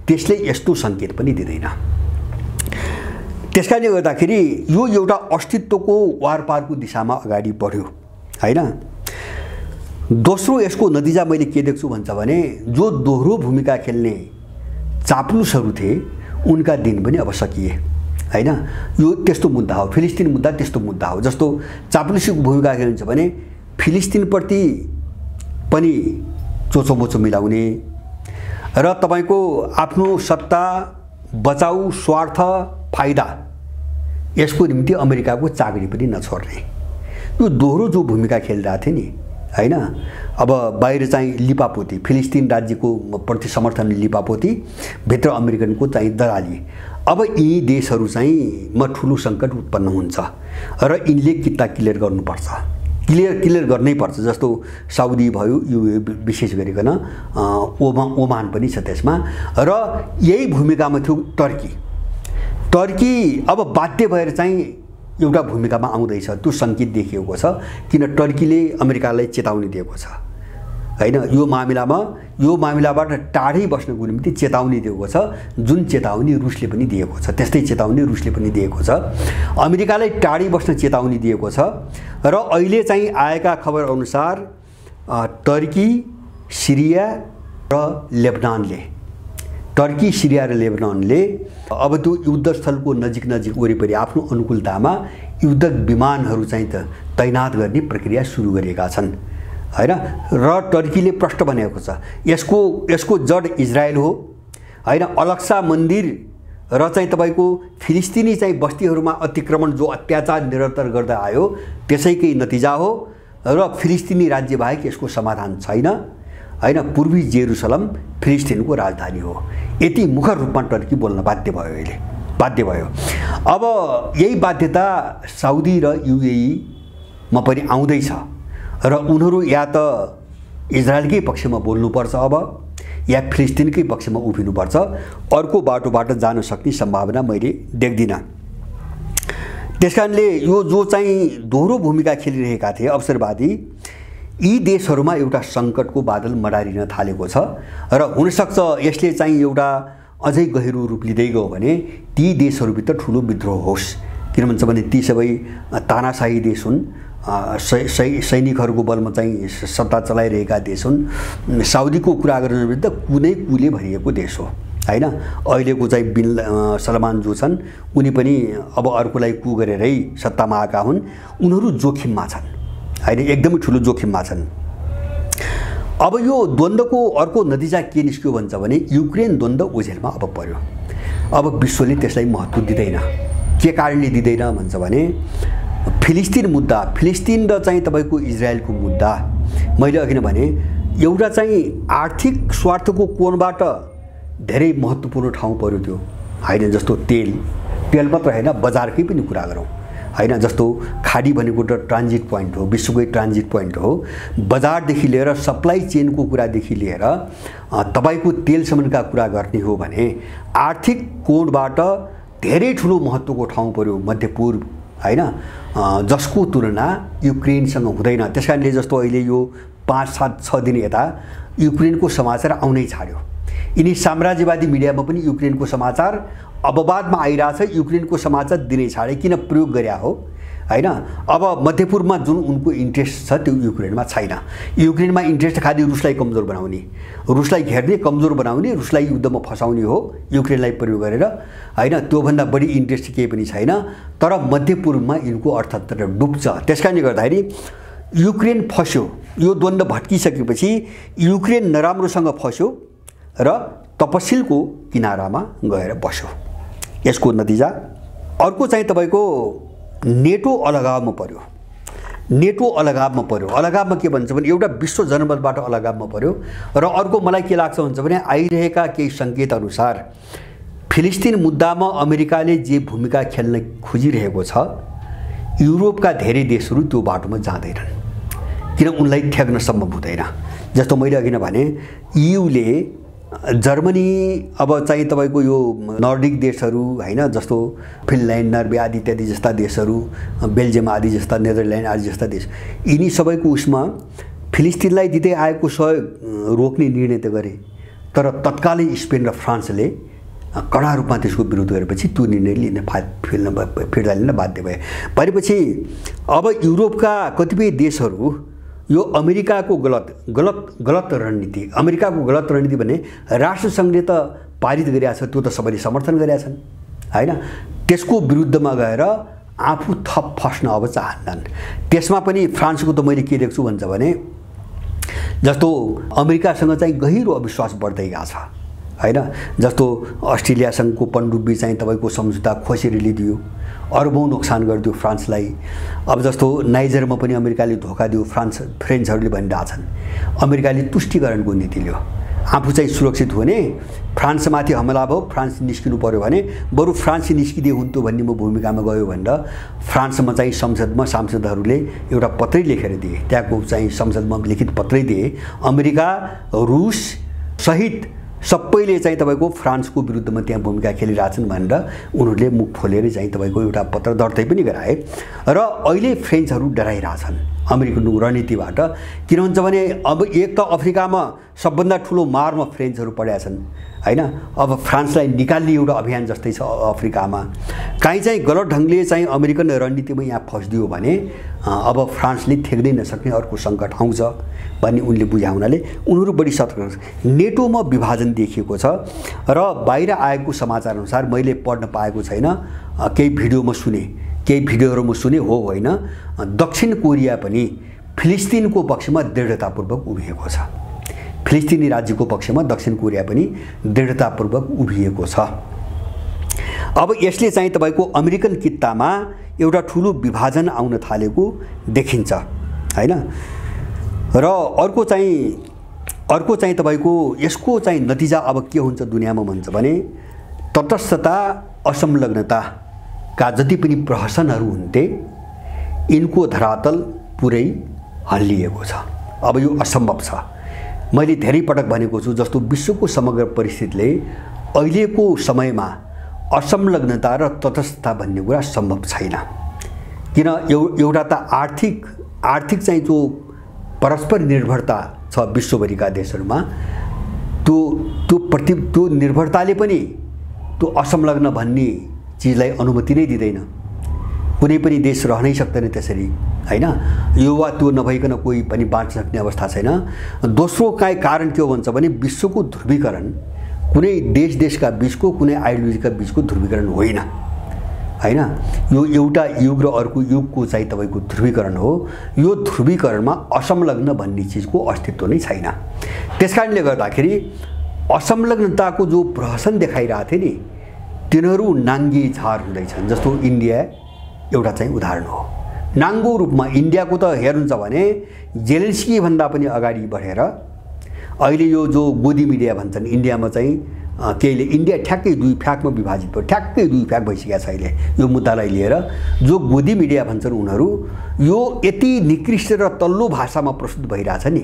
त्यसले यस्तो सङ्केत पनि दिँदैन। त्यसकारणले गर्दाखेरि यो एउटा अस्तित्वको वारपारको दिशामा अगाडि बढ्यो हैन। दोस्रो यसको नतिजा मैले के देख्छु भन्छ भने जो दोहोरो भूमिका खेल्ने चाप्लुसहरू थिए उनका दिन पनि अब सकिए हैन। यो त्यस्तो मुद्दा हो, फिलिस्तिन मुद्दा त्यस्तो मुद्दा हो। जस्तो चाप्लुसीको भूमिका खेल्नुहुन्छ भने फिलिस्तिनप्रति पनि चोचोमोचो मिलाउने र तपाईको आफ्नो सत्ता बचाउ स्वार्थ फाइदा यसको निम्ति अमेरिकाको चाकरी पनि नछोड्ने, यो दोहोरो जो भूमिका खेलिरहेको थियो नि हैन। अब बाहिर चाहिँ लिपापोती, फिलिस्तिन राज्यको प्रति समर्थन लिपापोती, भित्र अमेरिकनको चाहिँ दलाली। अब यी देशहरू चाहिँ म ठुलो सङ्कट उत्पन्न हुन्छ र यिनले किता क्लियर गर्नुपर्छ, क्लियर गर्नै पर्छ। जस्तो साउदी भयो, यो विशेष गरिकन ओमान पनि छ त्यसमा। र यही भूमिकामा थियो टर्की अब बाध्य भएर चाहिँ एउटा भूमिकामा आउँदैछ, त्यो सङ्केत देखिएको छ। किन टर्कीले अमेरिकालाई चेतावनी दिएको छ हैन, यो मामिलाबाट टाढै बस्नको निम्ति चेतावनी दिएको छ, जुन चेतावनी रुसले पनि दिएको छ, त्यस्तै चेतावनी रुसले पनि दिएको छ। अमेरिकालाई टाढै बस्न चेतावनी दिएको छ। र अहिले चाहिँ आएका खबर अनुसार टर्की, सिरिया र लेबनानले अब त्यो युद्धस्थलको नजिक वरिपरि आफ्नो अनुकूलतामा युद्ध विमानहरू चाहिँ तैनात गर्ने प्रक्रिया सुरु गरेका छन् हैन। र टर्कीले प्रष्ट भनेको छ यसको जड इजरायल हो हैन। अलक्सा मन्दिर र चाहिँ तपाईको फिलिस्तिनी चाहिँ बस्तीहरूमा अतिक्रमण जो अत्याचार निरन्तर गर्दै आयो त्यसैकै नतिजा हो। र फिलिस्तिनी राज्य बाहेक यसको समाधान छैन हैन। पूर्वी जेरुसलम फिलिस्तिनको राजधानी हो, यति मुखर रूपमा टर्की बोल्न बाध्य भयो। अब यही बाध्यता साउदी र युएईमा पनि आउँदैछ र उनीहरू या त इजरायलकै पक्षमा बोल्नुपर्छ अब, या फिलिस्तिनकै पक्षमा उभिनुपर्छ। अर्को बाटोबाट जान सक्ने सम्भावना मैले देख्दिनँ। त्यसकारणले यो जो चाहिँ दोहोरो भूमिका खेलिरहेका थिए अवसरवादी, यी देशहरूमा एउटा सङ्कटको बादल मडारिन थालेको छ। र हुनसक्छ यसले चाहिँ एउटा अझै गहिरो रूप लिँदै गयो भने ती देशहरूभित्र ठुलो विद्रोह होस्। किन भन्छ भने ती सबै तानाशाही देश हुन्, सैनिकहरूको बलमा चाहिँ सत्ता चलाइरहेका देश हुन्। साउदीको कुरा गर्ने बित्तिकै कुनै कुले भरिएको देश हो हैन। अहिलेको चाहिँ बिन सलमान जो छन् उनी पनि अब अर्कोलाई कु गरेरै सत्तामा आएका हुन्। उनीहरू जोखिममा छन् हैन, एकदमै ठुलो जोखिममा छन्। अब यो द्वन्द्वको अर्को नतिजा के निस्क्यो भन्छ भने युक्रेन द्वन्द्व ओझेलमा अब पर्यो। अब विश्वले त्यसलाई महत्त्व दिँदैन। के कारणले दिँदैन भन्छ भने फिलिस्तिन र चाहिँ तपाईको इजरायलको मुद्दा, मैले अघि नै भने एउटा चाहिँ आर्थिक स्वार्थको कोणबाट धेरै महत्त्वपूर्ण ठाउँ पर्यो त्यो हैन। जस्तो तेल मात्र हैन, बजारकै पनि कुरा गरौँ हैन। जस्तो खाडी भनेको त ट्रान्जिट पोइन्ट हो, विश्वकै ट्रान्जिट पोइन्ट हो। बजारदेखि लिएर सप्लाई चेनको कुरादेखि लिएर तपाईको तेलसम्मका कुरा गर्ने हो भने आर्थिक कोणबाट धेरै ठुलो महत्त्वको ठाउँ पर्यो मध्यपूर्व हैन, जसको तुलना युक्रेनसँग हुँदैन। त्यसकारणले जस्तो अहिले यो 5-7-6 दिन यता युक्रेनको समाचार आउनै छाड्यो। यिनी साम्राज्यवादी मिडियामा पनि युक्रेनको समाचार अब बादमा आइरहेछ, युक्रेनको समाचार दिनै छाडे। किन प्रयोग गर्या हो हैन। अब मध्यपूर्वमा जुन उनको इन्ट्रेस्ट छ त्यो युक्रेनमा छैन। युक्रेनमा इन्ट्रेस्ट खालि रुसलाई कमजोर बनाउने, रुसलाई घेर्ने, कमजोर बनाउने, रुसलाई युद्धमा फसाउने हो युक्रेनलाई प्रयोग गरेर हैन। त्योभन्दा बढी इन्ट्रेस्ट केही पनि छैन। तर मध्यपूर्वमा यिनको अर्थतन्त्र डुब्छ। त्यसकारणले गर्दाखेरि युक्रेन फस्यो, यो द्वन्द्व भट्किसकेपछि युक्रेन नराम्रोसँग फस्यो र तपसिलको किनारामा गएर बस्यो। यसको नतिजा अर्को चाहिँ तपाईको नेटो अलगावमा पर्यो। नेटो अलगावमा पर्यो। अलगावमा के भन्छ भने एउटा विश्व जनमतबाट अलगावमा पर्यो र अर्को मलाई के लाग्छ भन्छ भने आइरहेका केही सङ्केत अनुसार फिलिस्तिन मुद्दामा अमेरिकाले जे भूमिका खेल्न खोजिरहेको छ युरोपका धेरै देशहरू त्यो बाटोमा जाँदैनन्, किन उनलाई ठेक्न सम्भव हुँदैन। जस्तो मैले अघि नै भने ईयूले जर्मनी अब चाहिँ तपाईको यो नर्डिक देशहरू हैन, जस्तो फिनल्यान्ड, नर्वे आदि इत्यादि जस्ता देशहरू, बेल्जियम आदि जस्ता, नेदरल्यान्ड आदि जस्ता देश, यिनी सबैको उसमा फिलिस्तिनलाई दिँदै आएको सहयोग रोक्ने निर्णय त गरे। तर तत्कालै स्पेन र फ्रान्सले कडा रूपमा त्यसको विरोध गरेपछि त्यो निर्णय लिन फिर्ता लिन बाध्य भए। भनेपछि अब युरोपका कतिपय देशहरू यो अमेरिकाको गलत रणनीति, अमेरिकाको गलत रणनीति भने राष्ट्रसङ्घले त पारित गरेका छ, त्यो त सबैले समर्थन गरेका छन् हैन। त्यसको विरुद्धमा गएर आफू थप फस्न अब चाहन्नन्। त्यसमा पनि फ्रान्सको त मैले के देख्छु भन्छ भने जस्तो अमेरिकासँग चाहिँ गहिरो अविश्वास बढ्दै गएको छ हैन। जस्तो अस्ट्रेलियासँगको पनडुब्बी चाहिँ तपाईको सम्झौता खोसेर लिदियो, अरबौं नोक्सान गरिदियो फ्रान्सलाई। अब जस्तो नाइजरमा पनि अमेरिकाले धोका दियो, फ्रेन्चहरूले भनिरहेछन् अमेरिकाले तुष्टिकरणको नीति लियो। आफू चाहिँ सुरक्षित हुने, फ्रान्समाथि हमला भयो, फ्रान्स निस्किनु पर्यो भने बरु फ्रान्स निस्किदिए हुन्थ्यो भन्ने म भूमिकामा गयो भनेर फ्रान्समा चाहिँ संसदमा सांसदहरूले एउटा पत्रै लेखेर दिए। त्यहाँको चाहिँ संसदमा लिखित पत्रै दिए, अमेरिका रुस सहित सबैले चाहिँ तपाईको फ्रान्सको विरुद्धमा त्यहाँ भूमिका खेलिरहेछन् भनेर उनीहरूले मुख खोलेर चाहिँ तपाईको एउटा पत्र दर्तै पनि गराए। र अहिले फ्रेन्चहरू डराइरहेछन् अमेरिकनको रणनीतिबाट। किन भन्छ भने अब एक त अफ्रिकामा सबभन्दा ठुलो मारमा फ्रेन्चहरू परेका छन् हैन। अब फ्रान्सलाई निकाल्ने एउटा अभियान जस्तै छ अफ्रिकामा। काहीँ चाहिँ गलत ढङ्गले चाहिँ अमेरिकन रणनीतिमा यहाँ फस्दियो भने अब फ्रान्सले थेक्दै नसक्ने अर्को सङ्कट आउँछ भन्ने उनले बुझाए हुनाले उनीहरू बढी सतर्क। नेटोमा विभाजन देखिएको छ र बाहिर आएको समाचार अनुसार मैले पढ्न पाएको छैन, केही भिडियोमा सुने, केही भिडियोहरूमा सुने हो होइन, दक्षिण कोरिया पनि फिलिस्तिनको पक्षमा दृढतापूर्वक उभिएको छ। फिलिस्तिनी राज्यको पक्षमा दक्षिण कोरिया पनि दृढतापूर्वक उभिएको छ। अब यसले चाहिँ तपाईको अमेरिकन कित्तामा एउटा ठुलो विभाजन आउन थालेको देखिन्छ हैन। र अर्को चाहिँ तपाईको यसको चाहिँ नतिजा अब के हुन्छ दुनियाँमा भन्छ भने तटस्थता, असंलग्नताका जति पनि प्रहसनहरू हुन्थे यिनको धरातल पुरै हल्लिएको छ। अब यो असम्भव छ। मैले धेरै पटक भनेको छु जस्तो विश्वको समग्र परिस्थितिले अहिलेको समयमा असंलग्नता र तटस्थता भन्ने कुरा सम्भव छैन। किन एउटा त आर्थिक चाहिँ जो परस्पर निर्भरता छ विश्वभरिका देशहरूमा त्यो निर्भरताले पनि त्यो असंलग्न भन्ने चिजलाई अनुमति नै दिँदैन। कुनै पनि देश रहनै सक्दैन त्यसरी हैन। यो वा त्यो नभइकन कोही पनि बाँच्न सक्ने अवस्था छैन। दोस्रो कारण के हो भन्छ भने विश्वको ध्रुवीकरण कुनै देशका बीचको, कुनै आइडियोलोजीका बीचको ध्रुवीकरण होइन हैन। यो एउटा युग र अर्को युगको चाहिँ तपाईको ध्रुवीकरण हो। यो ध्रुवीकरणमा असंलग्न भन्ने चिजको अस्तित्व नै छैन। त्यसकारणले गर्दाखेरि असंलग्नताको जो प्रहसन देखाइरहेथे नि तिनीहरू नाङ्गी झार हुँदैछन्। जस्तो इन्डिया एउटा चाहिँ उदाहरण हो। नाङ्गो रूपमा इन्डियाको त हेर्नुहुन्छ भने जेलेन्स्की भन्दा पनि अगाडि बढेर अहिले यो जो गोदी मिडिया भन्छन् इन्डियामा चाहिँ केहीले इन्डिया ठ्याक्कै दुई फ्याकमा विभाजित भयो, ठ्याक्कै दुई फ्याक भइसकेको छ अहिले यो मुद्दालाई लिएर। जो गोदी मिडिया भन्छन् उनीहरू यो यति निकृष्ट र तल्लो भाषामा प्रस्तुत भइरहेछ नि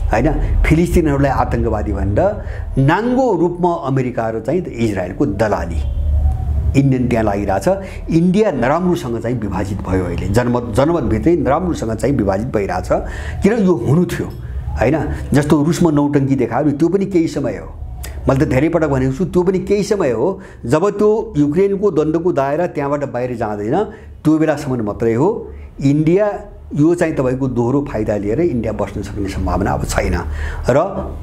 हैन, फिलिस्तिनहरूलाई आतंकवादी भनेर नाङ्गो रूपमा अमेरिका र चाहिँ इजरायलको दलाली इन्डियन त्यहाँ लागिरहेछ। इन्डिया नराम्रोसँग चाहिँ विभाजित भयो अहिले, जनमतभित्रै नराम्रोसँग चाहिँ विभाजित भइरहेछ। किन यो हुनु थियो हैन, जस्तो रुसमा नौटङ्की देखायो त्यो पनि केही समय हो, मैले त धेरै पटक भनेको छु त्यो पनि केही समय हो। जब त्यो युक्रेनको द्वन्द्वको दायरा त्यहाँबाट बाहिर जाँदैन त्यो बेलासम्म मात्रै हो। इन्डिया यो चाहिँ तपाईको दोहोरो फाइदा लिएर इन्डिया बस्न सक्ने सम्भावना अब छैन र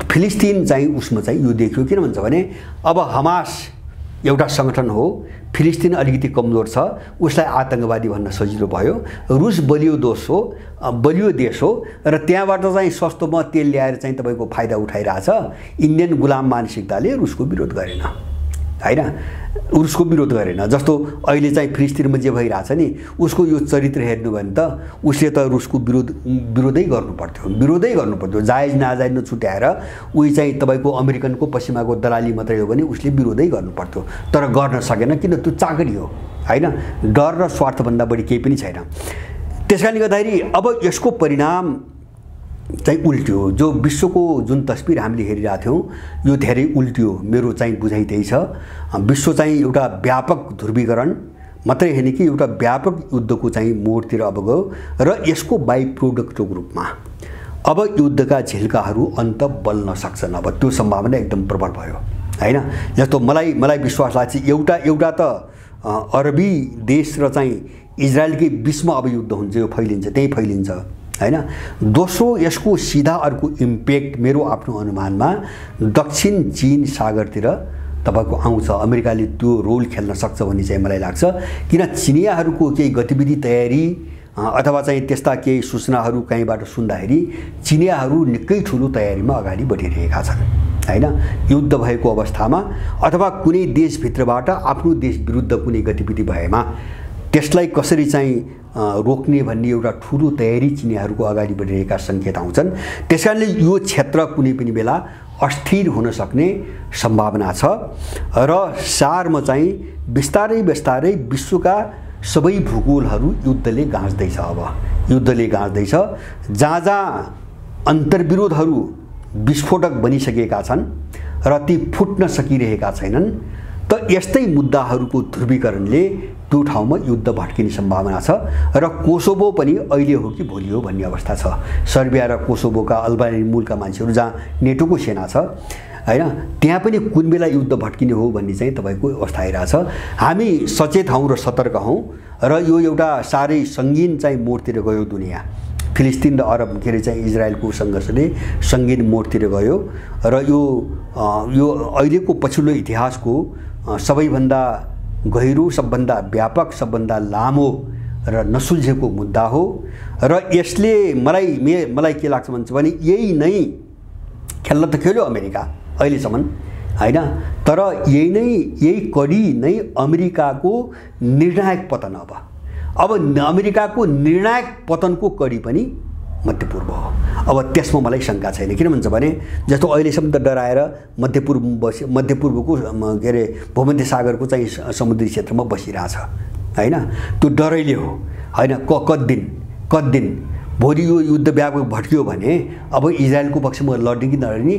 फिलिस्तिन चाहिँ उसमा चाहिँ यो देखियो। किन भन्छ भने अब हमास एउटा संगठन हो, फिलिस्तिन अलिकति कमजोर छ, उसलाई आतंकवादी भन्न सजिलो भयो। रुस बलियो देश हो र त्यहाँबाट चाहिँ सस्तोमा तेल ल्याएर चाहिँ तपाईको फाइदा उठाइरहेछ। इन्डियन गुलाम मानसिकताले रुसको विरोध गरेन हैन, रुसको विरोध गरेन। जस्तो अहिले चाहिँ फिलिस्तिनमा जे भइरहेछ नि उसको यो चरित्र हेर्नु भने त उसले त रुसको विरोधै गर्नुपर्थ्यो। जायज नाजायज नछुट्याएर उही चाहिँ तपाईको अमेरिकनको पश्चिमाको दलाली मात्रै हो भने उसले विरोधै गर्नुपर्थ्यो, तर गर्न सकेन। किन? त्यो चाकरी हो हैन, डर र स्वार्थभन्दा बढी केही पनि छैन। त्यसकारणले गर्दाखेरि अब यसको परिणाम चाहिँ उल्ट्यो। जो विश्वको जुन तस्बिर हामीले हेरिरहेका थियौँ यो धेरै उल्ट्यो, मेरो चाहिँ बुझाइ त्यही छ। विश्व चाहिँ एउटा व्यापक ध्रुवीकरण मात्रै होइन कि एउटा व्यापक युद्धको चाहिँ मोडतिर अब गयो र यसको बाइ प्रोडक्टको रूपमा अब युद्धका झिल्काहरू अन्त बल्न सक्छन्। अब त्यो सम्भावना एकदम प्रबल भयो हैन। जस्तो मलाई विश्वास लाग्छ एउटा त अरबी देश र चाहिँ इजरायलकै बीचमा अब युद्ध हुन्छ, यो फैलिन्छ, त्यही फैलिन्छ हैन। दोस्रो यसको सिधा अर्को इम्प्याक्ट मेरो आफ्नो अनुमानमा दक्षिण चीन सागरतिर तपाईको आउँछ। अमेरिकाले त्यो रोल खेल्न सक्छ भन्ने चाहिँ मलाई लाग्छ। किन चिनियाहरूको केही गतिविधि तयारी अथवा चाहिँ त्यस्ता केही सूचनाहरू कहीँबाट सुन्दाखेरि चिनियाहरू निकै ठुलो तयारीमा अगाडि बढिरहेका छन् हैन। युद्ध भएको अवस्थामा अथवा कुनै देशभित्रबाट आफ्नो देश विरुद्ध कुनै गतिविधि भएमा त्यसलाई कसरी चाहिँ रोक्ने भन्ने एउटा ठुलो तयारी चिनियाहरूको अगाडि बढिरहेका सङ्केत आउँछन्। त्यसकारणले यो क्षेत्र कुनै पनि बेला अस्थिर हुन सक्ने सम्भावना छ र सारमा चाहिँ बिस्तारै विश्वका सबै भूगोलहरू युद्धले गाँच्दैछ। अब युद्धले गाँच्दैछ, जहाँ अन्तर्विरोधहरू विस्फोटक बनिसकेका छन् र ती फुट्न सकिरहेका छैनन्, त यस्तै मुद्दाहरूको ध्रुवीकरणले त्यो ठाउँमा युद्ध भड्किने सम्भावना छ र कोसोभो पनि अहिले हो कि भोलि हो भन्ने अवस्था छ। सर्बिया र कोसोभोका अल्बानियन मूलका मान्छेहरू जहाँ नेटोको सेना छ हैन, त्यहाँ पनि कुन बेला युद्ध भड्किने हो भन्ने चाहिँ तपाईको अवस्था आइरहेछ। हामी सचेत हौँ र सतर्क हौँ र यो एउटा साह्रै सङ्गीन चाहिँ मोडतिर गयो दुनियाँ। फिलिस्तिन र अरब के अरे चाहिँ इजरायलको सङ्घर्षले सङ्गीन मोडतिर गयो र यो अहिलेको पछिल्लो इतिहासको सबैभन्दा गहिरो, सबभन्दा व्यापक, सबभन्दा लामो र नसुल्झेको मुद्दा हो र यसले मलाई के लाग्छ भन्छ भने यही नै खेल्न त खेल्यो अमेरिका अहिलेसम्म हैन, तर यही कडी नै अमेरिकाको निर्णायक पतन। अब अमेरिकाको निर्णायक पतनको कडी पनि मध्यपूर्व हो। अब त्यसमा मलाई शङ्का छैन। किन भन्छ भने जस्तो अहिलेसम्म त डराएर मध्यपूर्वको के अरे भूमध्य सागरको चाहिँ समुद्री क्षेत्रमा बसिरहेछ हैन, त्यो डरैले हो हैन। कद दिन भोलि यो युद्ध व्यापक भड्कियो भने अब इजरायलको पक्षमा लड्ने कि नलड्ने,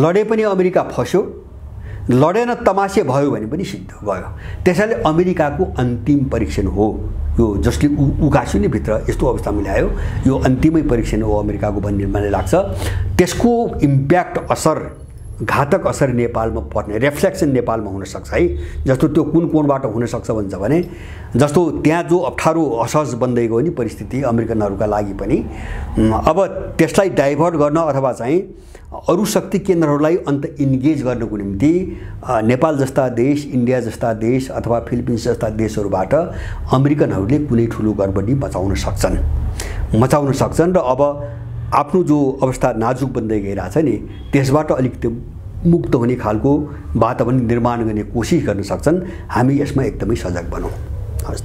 लडे पनि अमेरिका फस्यो, लडेन तमासे भयो भने पनि सिद्ध गयो। त्यसैले अमेरिकाको अन्तिम परीक्षण हो यो, जसले उकास्यो नि भित्र यस्तो अवस्था मिलायो, यो अन्तिमै परीक्षण हो अमेरिकाको भन्ने मलाई लाग्छ। त्यसको इम्प्याक्ट घातक असर नेपालमा पर्ने, रिफ्लेक्सन नेपालमा हुनसक्छ है। जस्तो त्यो कुन कोणबाट हुनसक्छ भन्छ भने जस्तो त्यहाँ जो अप्ठ्यारो असहज बन्दै गयो नि परिस्थिति अमेरिकनहरूका लागि पनि, अब त्यसलाई डाइभर्ट गर्न अथवा चाहिँ अरू शक्ति केन्द्रहरूलाई अन्त इन्गेज गर्नको निम्ति नेपाल जस्ता देश, इन्डिया जस्ता देश अथवा फिलिपिन्स जस्ता देशहरूबाट अमेरिकनहरूले कुनै ठुलो गडबडी मचाउन सक्छन् र अब आफ्नो जो अवस्था नाजुक बन्दै गइरहेछ नि त्यसबाट अलिकति मुक्त हुने खालको वातावरण निर्माण गर्ने कोसिस गर्न सक्छन्। हामी यसमा एकदमै सजग बनौँ। हस्।